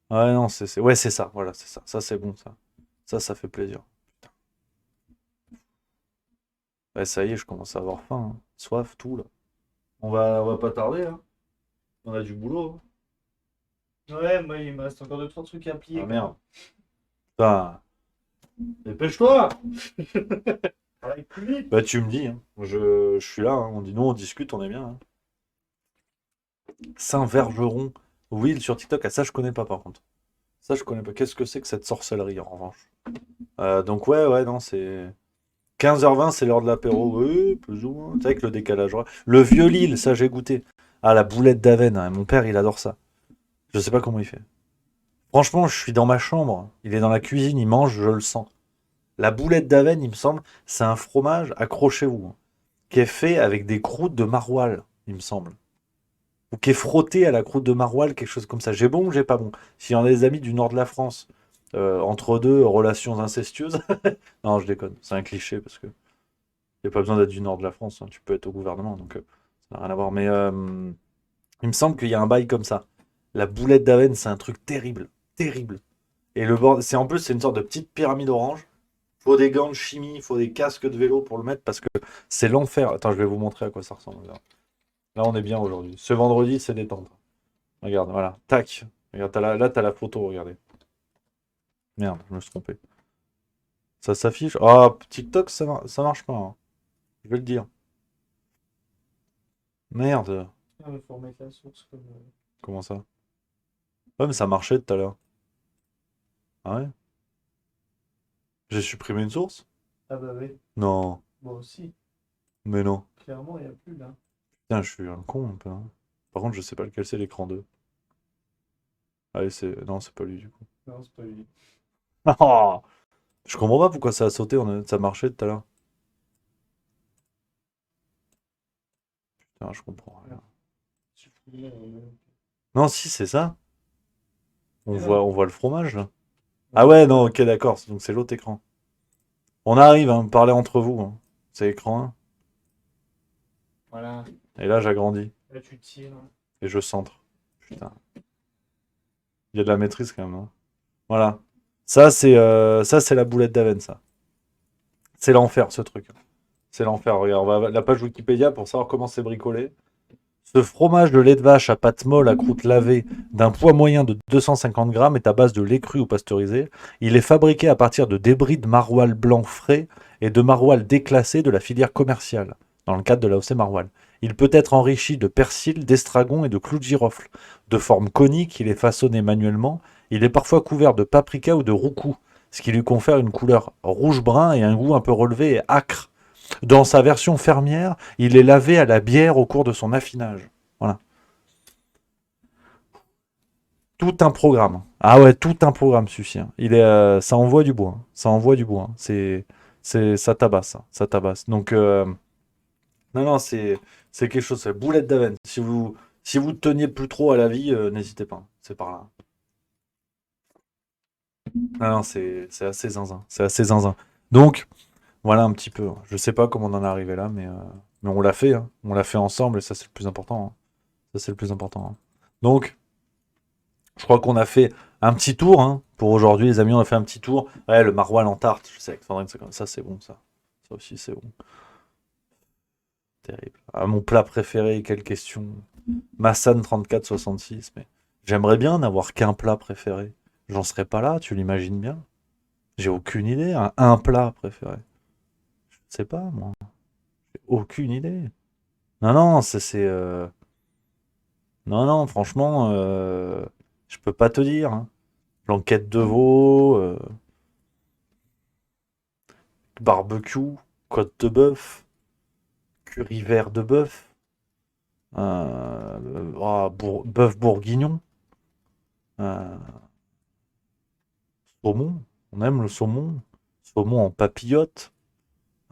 Ouais, non, ouais, c'est ça, voilà, c'est ça. Ça, c'est bon, ça. Ça fait plaisir. Ouais, ça y est, je commence à avoir faim, hein. Soif, tout, là. On va pas tarder, hein. On a du boulot, hein. Ouais, moi il me reste encore 2-3 trucs à plier. Ah merde. Putain. Dépêche-toi! Travaille plus vite. Bah, tu me dis, hein. Je suis là, hein. On dit, nous, on discute, on est bien, hein. Saint-Vergeron. Will sur TikTok. Ah, ça, je connais pas, par contre. Ça, je connais pas. Qu'est-ce que c'est que cette sorcellerie, en revanche? Donc ouais, non, c'est 15h20, c'est l'heure de l'apéro. Oui, plus ou moins. Tu sais, avec le décalage horaire. Le vieux Lille, ça j'ai goûté. Ah, la boulette d'Avenne, hein, mon père, il adore ça. Je sais pas comment il fait. Franchement, je suis dans ma chambre, il est dans la cuisine, il mange, je le sens. La boulette d'Avenne, il me semble, c'est un fromage, accrochez-vous, hein, qui est fait avec des croûtes de maroilles, il me semble. Ou qui est frotté à la croûte de maroilles, quelque chose comme ça. J'ai bon ou j'ai pas bon? S'il y en a des amis du nord de la France, entre deux relations incestueuses, non, je déconne, c'est un cliché parce que il n'y a pas besoin d'être du nord de la France, hein, tu peux être au gouvernement, donc ça n'a rien à voir. Mais il me semble qu'il y a un bail comme ça. La boulette d'Avenne, c'est un truc terrible, terrible. Et le bord, c'est en plus, c'est une sorte de petite pyramide orange. Faut des gants de chimie, il faut des casques de vélo pour le mettre parce que c'est l'enfer. Attends, je vais vous montrer à quoi ça ressemble. Là, on est bien aujourd'hui. Ce vendredi, c'est détente. Regarde, voilà. Tac. Regarde, là, t'as la photo, regardez. Merde, je me suis trompé. Ça s'affiche. Ah, TikTok, ça marche pas, hein. Je vais le dire. Merde. Ah, mais faut remettre la source comme. Comment ça? Ouais, mais ça marchait tout à l'heure. Ah ouais? J'ai supprimé une source? Ah bah oui. Non. Moi aussi. Mais non. Clairement, il n'y a plus là. Putain, je suis un con un peu, hein. Par contre, je sais pas lequel c'est l'écran 2. Allez, c'est. Non, c'est pas lui du coup. Non, c'est pas lui. Ah, je comprends pas pourquoi ça a sauté, ça marchait tout à l'heure. Putain, je comprends rien. Supprimer, Non, si, c'est ça. Et On voit le fromage là. Ah ouais, non, ok, d'accord. Donc c'est l'autre écran. On arrive, hein, parler entre vous, hein. C'est écran 1. Voilà. Et là, j'agrandis. Là, tu tires. Et je centre. Putain. Il y a de la maîtrise quand même, hein. Voilà. Ça, c'est la boulette d'Avenne, ça. C'est l'enfer, ce truc. C'est l'enfer. Regarde, on va à la page Wikipédia pour savoir comment c'est bricolé. Ce fromage de lait de vache à pâte molle à croûte lavée d'un poids moyen de 250 grammes est à base de lait cru ou pasteurisé. Il est fabriqué à partir de débris de maroilles blanc frais et de maroilles déclassées de la filière commerciale, dans le cadre de l'AOC Maroilles. Il peut être enrichi de persil, d'estragon et de clous de girofle. De forme conique, il est façonné manuellement. Il est parfois couvert de paprika ou de roucou, ce qui lui confère une couleur rouge-brun et un goût un peu relevé et acre. Dans sa version fermière, il est lavé à la bière au cours de son affinage. Voilà. Tout un programme. Ah ouais, tout un programme, celui-ci, hein. Ça envoie du bois, hein. Ça envoie du bois, hein. Ça tabasse, hein. Ça tabasse. Donc, non, c'est quelque chose. C'est boulette d'Avenne. Si vous teniez plus trop à la vie, n'hésitez pas, hein. C'est par là. Non, c'est assez zinzin. C'est assez zinzin. Donc, voilà un petit peu. Je sais pas comment on en est arrivé là, mais on l'a fait, hein. On l'a fait ensemble et ça c'est le plus important, hein. Ça c'est le plus important, hein. Donc, je crois qu'on a fait un petit tour, hein, pour aujourd'hui, les amis. On a fait un petit tour. Ouais, le maroilles en tarte, je sais, Alexandrine, c'est comme ça, c'est bon ça. Ça aussi c'est bon. Terrible. Ah, mon plat préféré, quelle question. Massan 3466, mais j'aimerais bien n'avoir qu'un plat préféré. J'en serais pas là, tu l'imagines bien. J'ai aucune idée, hein. Un plat préféré. Je sais pas, moi. J'ai aucune idée. Non, non, Non, non, franchement, je peux pas te dire, hein. Blanquette de veau, barbecue, côte de bœuf, curry vert de bœuf, bœuf bourguignon, euh, saumon. On aime le saumon. Saumon en papillote,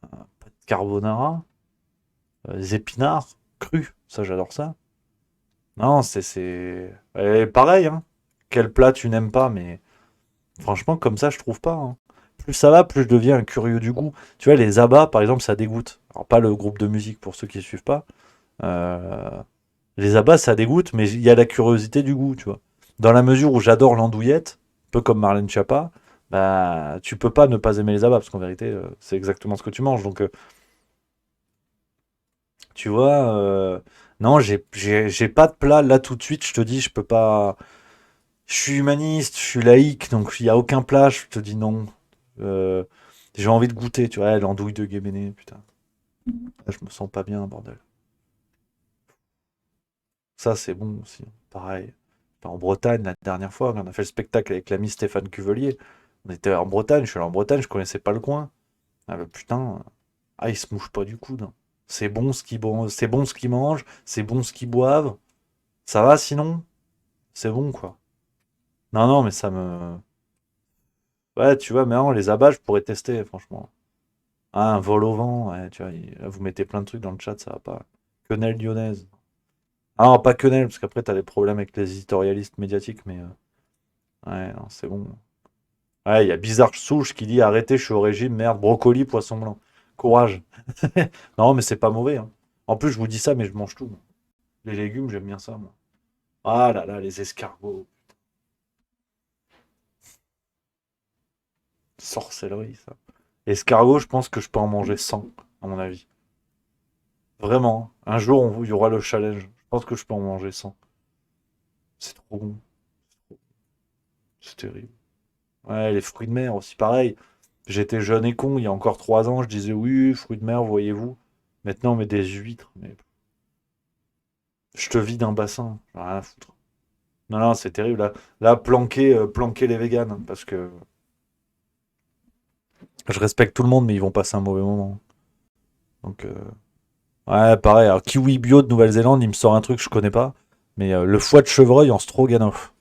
pâte carbonara, les épinards crus. Ça, j'adore ça. Non, Et pareil, hein. Quel plat tu n'aimes pas, mais franchement, comme ça, je trouve pas, hein. Plus ça va, plus je deviens un curieux du goût. Tu vois, les abats, par exemple, ça dégoûte. Alors, pas le groupe de musique pour ceux qui ne suivent pas. Euh, Les abats, ça dégoûte, mais il y a la curiosité du goût, tu vois. Dans la mesure où j'adore l'andouillette, un peu comme Marlène Schiappa, bah, tu peux pas ne pas aimer les abats, parce qu'en vérité, c'est exactement ce que tu manges. Donc, tu vois, non, j'ai pas de plat là tout de suite. Je te dis, je peux pas. Je suis humaniste, je suis laïque, donc il n'y a aucun plat, je te dis non. Euh, j'ai envie de goûter, tu vois, l'andouille de Guéméné, putain. Là, je me sens pas bien, bordel. Ça, c'est bon aussi, pareil. Enfin, en Bretagne, la dernière fois, on a fait le spectacle avec l'ami Stéphane Cuvelier. On était en Bretagne, je suis allé en Bretagne, je connaissais pas le coin. Ah bah putain, ils se mouchent pas du coude. C'est bon ce c'est bon ce qu'ils mangent, c'est bon ce qu'ils boivent. Ça va sinon? C'est bon quoi. Non, non, mais ça me. Ouais, tu vois, mais non, les abats, je pourrais tester, franchement. Ah, un vol au vent, ouais, tu vois, vous mettez plein de trucs dans le chat, ça va pas. Quenelle lyonnaise. Ah non, pas quenelle, parce qu'après, t'as des problèmes avec les éditorialistes médiatiques, mais. Ouais, non, c'est bon. Ouais, il y a Bizarre Souche qui dit arrêtez, je suis au régime, merde, brocoli, poisson blanc. Courage. Non, mais c'est pas mauvais, hein. En plus, je vous dis ça, mais je mange tout, moi. Les légumes, j'aime bien ça, moi. Ah là là, les escargots. Sorcellerie, ça. Escargot, je pense que je peux en manger 100, à mon avis. Vraiment. Un jour, il y aura le challenge. Je pense que je peux en manger 100. C'est trop bon. C'est terrible. Ouais, les fruits de mer aussi, pareil. J'étais jeune et con, il y a encore 3 ans, je disais oui, fruits de mer, voyez-vous. Maintenant, on met des huîtres. Mais je te vide un bassin. J'en ai rien à foutre. Non, non, c'est terrible. Là planquer les véganes. Parce que je respecte tout le monde, mais ils vont passer un mauvais moment. Donc, ouais, pareil. Alors, kiwi bio de Nouvelle-Zélande, il me sort un truc que je connais pas. Mais le foie de chevreuil en stroganoff.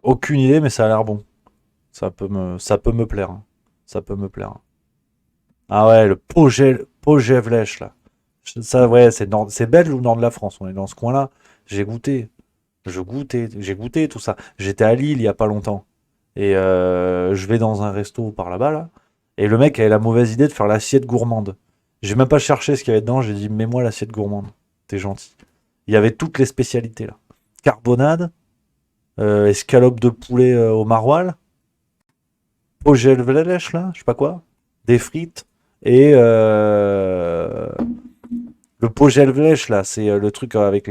Aucune idée, mais ça a l'air bon. Ça peut me plaire, hein. Ça peut me plaire. Ah ouais, le Pogevlech, là. Ça, ouais, c'est belge ou nord de la France? On est dans ce coin-là. J'ai goûté. J'ai goûté tout ça. J'étais à Lille il y a pas longtemps. Et je vais dans un resto par là-bas, là. Et le mec avait la mauvaise idée de faire l'assiette gourmande. J'ai même pas cherché ce qu'il y avait dedans. J'ai dit, mets-moi l'assiette gourmande. T'es gentil. Il y avait toutes les spécialités, là. Carbonade, escalope de poulet au maroilles, Pogevlech, là, je sais pas quoi. Des frites. Et le Pogevlech, là, c'est le truc avec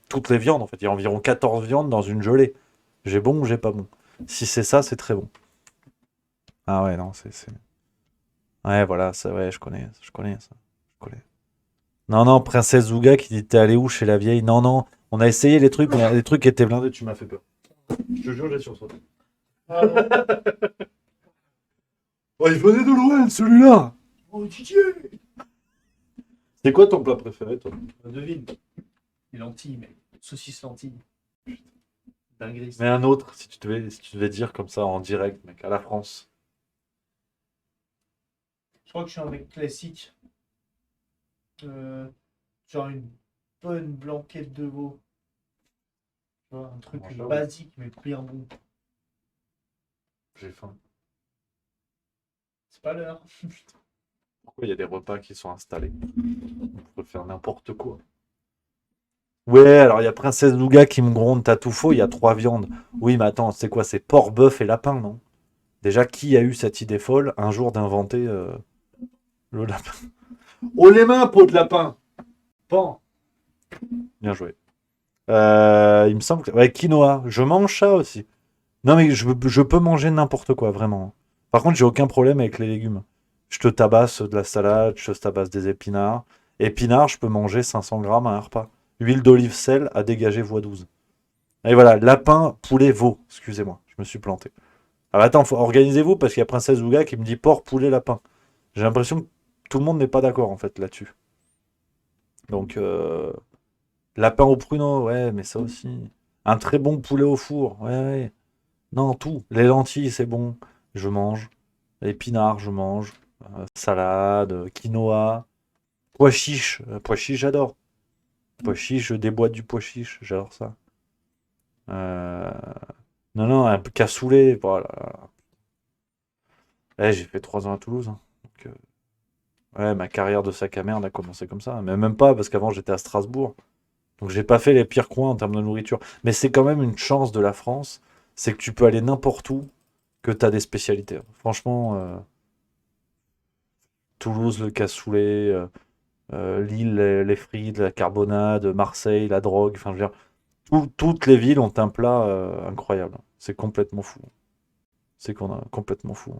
toutes les viandes, en fait. Il y a environ 14 viandes dans une gelée. J'ai bon ou j'ai pas bon? Si c'est ça, c'est très bon. Ah ouais, non, Ouais, voilà, ouais, je connais ça. Je connais. Non, non, Princesse Zouga qui dit t'es allé où chez la vieille? Non, non, on a essayé les trucs, mais les trucs étaient blindés, tu m'as fait peur. Je te jure, j'ai sursauté. Oh, il venait de loin, celui-là! Oh, Didier! C'est quoi ton plat préféré, toi? Devine. Les lentilles, mec. Saucisse lentilles. Dinguerie. Mais un autre, si tu devais dire comme ça en direct, mec, à la France. Je crois que je suis un mec classique. Genre une bonne blanquette de veau. Tu vois, un truc basique, mais bien bon. J'ai faim. C'est pas l'heure. Pourquoi il y a des repas qui sont installés? On peut faire n'importe quoi. Ouais, alors il y a Princesse Douga qui me gronde, t'as tout faux, il y a 3 viandes. Oui, mais attends, c'est quoi? C'est porc, bœuf et lapin, non? Déjà, qui a eu cette idée folle un jour d'inventer le lapin? Oh les mains, peau de lapin! Pan! Bien joué. Il me semble que. Ouais, quinoa. Je mange ça aussi. Non, mais je peux manger n'importe quoi, vraiment. Par contre, j'ai aucun problème avec les légumes. Je te tabasse de la salade, je te tabasse des épinards. Épinards, je peux manger 500 grammes à un repas. Huile d'olive, sel à dégager x12. Et voilà, lapin, poulet, veau. Excusez-moi, je me suis planté. Alors attends, organisez-vous parce qu'il y a Princesse Ouga qui me dit porc, poulet, lapin. J'ai l'impression que tout le monde n'est pas d'accord en fait là-dessus. Donc, lapin au pruneau, ouais, mais ça aussi. Un très bon poulet au four, ouais, ouais. Non, tout. Les lentilles, c'est bon, je mange. Épinards, je mange. Salade, quinoa. Pois chiche, j'adore. Pois chiche, je déboîte du pois chiche, j'adore ça. Non, non, un peu cassoulet, voilà. J'ai fait 3 ans à Toulouse, hein. Donc, ouais, ma carrière de sac à merde a commencé comme ça. Mais même pas, parce qu'avant j'étais à Strasbourg. Donc j'ai pas fait les pires coins en termes de nourriture. Mais c'est quand même une chance de la France, c'est que tu peux aller n'importe où, que tu as des spécialités. Franchement, Toulouse, le cassoulet, Lille, les frites, la carbonade, Marseille, la drogue, enfin je veux dire, toutes les villes ont un plat incroyable. C'est complètement fou. C'est qu'on a complètement fou.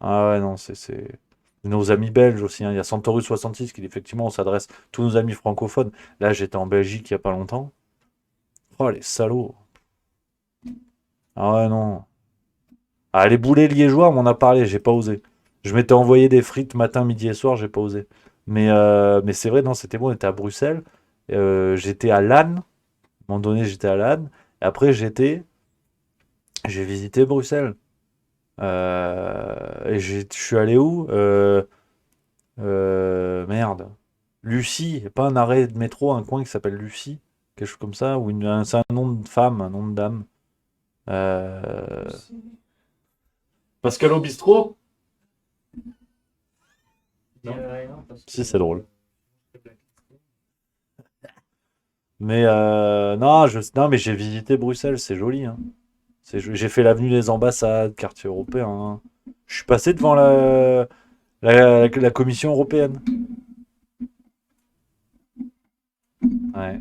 Ah ouais, non, c'est. Nos amis belges aussi, hein. Il y a Santorus 66 qui, effectivement, on s'adresse tous nos amis francophones. Là, j'étais en Belgique il n'y a pas longtemps. Oh, les salauds. Ah ouais, non. Ah, les boulets liégeois, on m'en a parlé, j'ai pas osé. Je m'étais envoyé des frites matin, midi et soir, j'ai pas osé. Mais c'est vrai, non, c'était bon, on était à Bruxelles. J'étais à Lannes. À un moment donné, j'étais à Lannes. Et après, j'ai visité Bruxelles. Et je suis allé où? Merde. Lucie, y a pas un arrêt de métro, un coin qui s'appelle Lucie, quelque chose comme ça, ou c'est un nom de femme, un nom de dame. Euh, Pascal au bistrot? Non. Si, c'est drôle. Mais non, mais j'ai visité Bruxelles, c'est joli, hein. J'ai fait l'avenue des ambassades, quartier européen, hein. Je suis passé devant la Commission européenne. Ouais,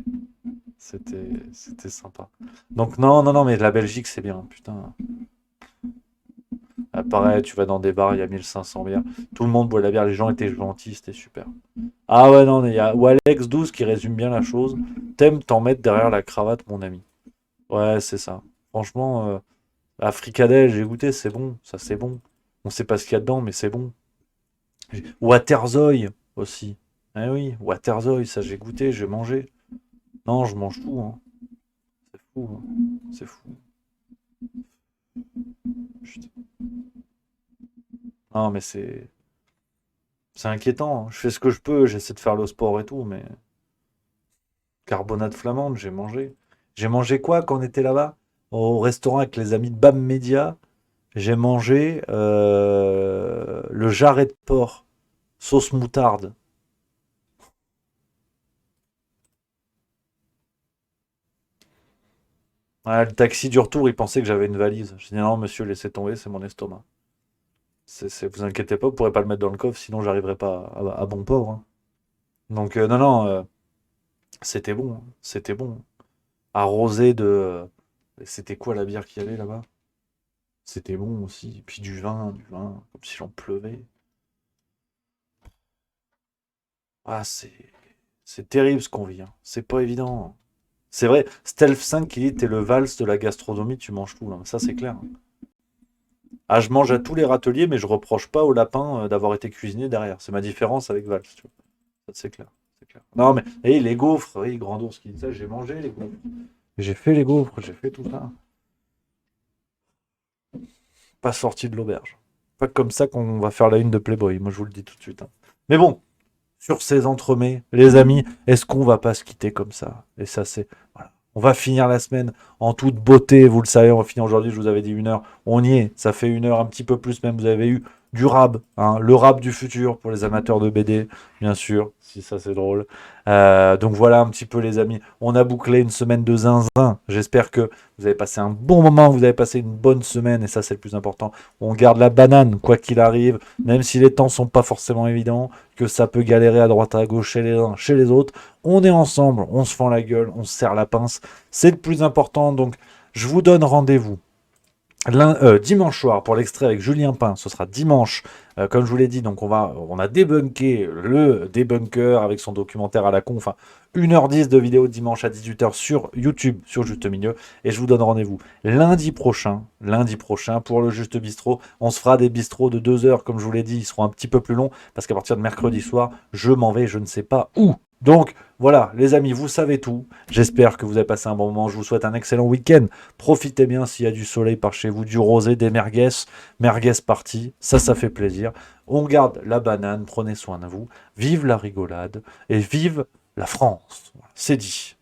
c'était sympa. Donc non, mais la Belgique, c'est bien, putain. Ah, pareil, tu vas dans des bars, il y a 1500 bières. Tout le monde boit la bière, les gens étaient gentils, c'était super. Ah ouais, non, il y a Alex12 qui résume bien la chose. T'aimes t'en mettre derrière la cravate, mon ami. Ouais, c'est ça. Franchement, Fricadelle, j'ai goûté, c'est bon, ça c'est bon. On sait pas ce qu'il y a dedans, mais c'est bon. Waterzooi aussi. Ah oui, Waterzooi, ça j'ai goûté, j'ai mangé. Non, je mange tout, hein. C'est fou, hein. C'est fou. Putain. Non, mais c'est inquiétant, hein. Je fais ce que je peux, j'essaie de faire le sport et tout, mais carbonate flamande, j'ai mangé. J'ai mangé quoi quand on était là-bas? Au restaurant avec les amis de BAM Media. J'ai mangé le jarret de porc, sauce moutarde. Ouais, le taxi du retour, il pensait que j'avais une valise. Je dis non, monsieur, laissez tomber, c'est mon estomac. Vous inquiétez pas, vous pourrez pas le mettre dans le coffre, sinon j'arriverai pas à bon port, hein. Donc non, c'était bon, hein, c'était bon. Arrosé de... C'était quoi la bière qu'il y avait là-bas? C'était bon aussi. Et puis du vin, comme si j'en pleuvait. Ah, c'est terrible ce qu'on vit, hein. C'est pas évident. C'est vrai, Stealth 5 qui dit t'es le Vals de la gastronomie, tu manges tout, là. Ça c'est clair, hein. Ah, je mange à tous les râteliers, mais je reproche pas au lapin d'avoir été cuisiné derrière. C'est ma différence avec Vals, tu vois. Ça c'est clair. C'est clair. Non mais, les gaufres, oui, Grand Ours qui dit ça, j'ai mangé les gaufres. J'ai fait les gaufres, j'ai fait tout ça. Pas sorti de l'auberge. Pas comme ça qu'on va faire la une de Playboy, moi je vous le dis tout de suite, hein. Mais bon, sur ces entremets, les amis, est-ce qu'on va pas se quitter comme ça? Et ça, c'est... Voilà. On va finir la semaine en toute beauté, vous le savez, on va finir aujourd'hui, je vous avais dit 1 heure. On y est, ça fait 1 heure, un petit peu plus même, vous avez eu du rab, hein, le rab du futur pour les amateurs de BD, bien sûr, si ça c'est drôle. Donc voilà un petit peu les amis, on a bouclé une semaine de zinzin, j'espère que vous avez passé un bon moment, vous avez passé une bonne semaine, et ça c'est le plus important. On garde la banane, quoi qu'il arrive, même si les temps sont pas forcément évidents, que ça peut galérer à droite à gauche chez les uns, chez les autres. On est ensemble, on se fend la gueule, on se serre la pince, c'est le plus important, donc je vous donne rendez-vous dimanche soir pour l'extrait avec Julien Pain. Ce sera dimanche, comme je vous l'ai dit. Donc on a débunké le débunker avec son documentaire à la con. Enfin, 1h10 de vidéo dimanche à 18h sur YouTube, sur Juste Milieu. Et je vous donne rendez-vous lundi prochain pour le Juste Bistrot. On se fera des bistrots de 2 heures, comme je vous l'ai dit. Ils seront un petit peu plus longs parce qu'à partir de mercredi soir, je m'en vais, je ne sais pas où. Donc voilà, les amis, vous savez tout. J'espère que vous avez passé un bon moment. Je vous souhaite un excellent week-end. Profitez bien s'il y a du soleil par chez vous, du rosé, des merguez. Merguez party, ça fait plaisir. On garde la banane, prenez soin de vous. Vive la rigolade et vive la France. Voilà, c'est dit.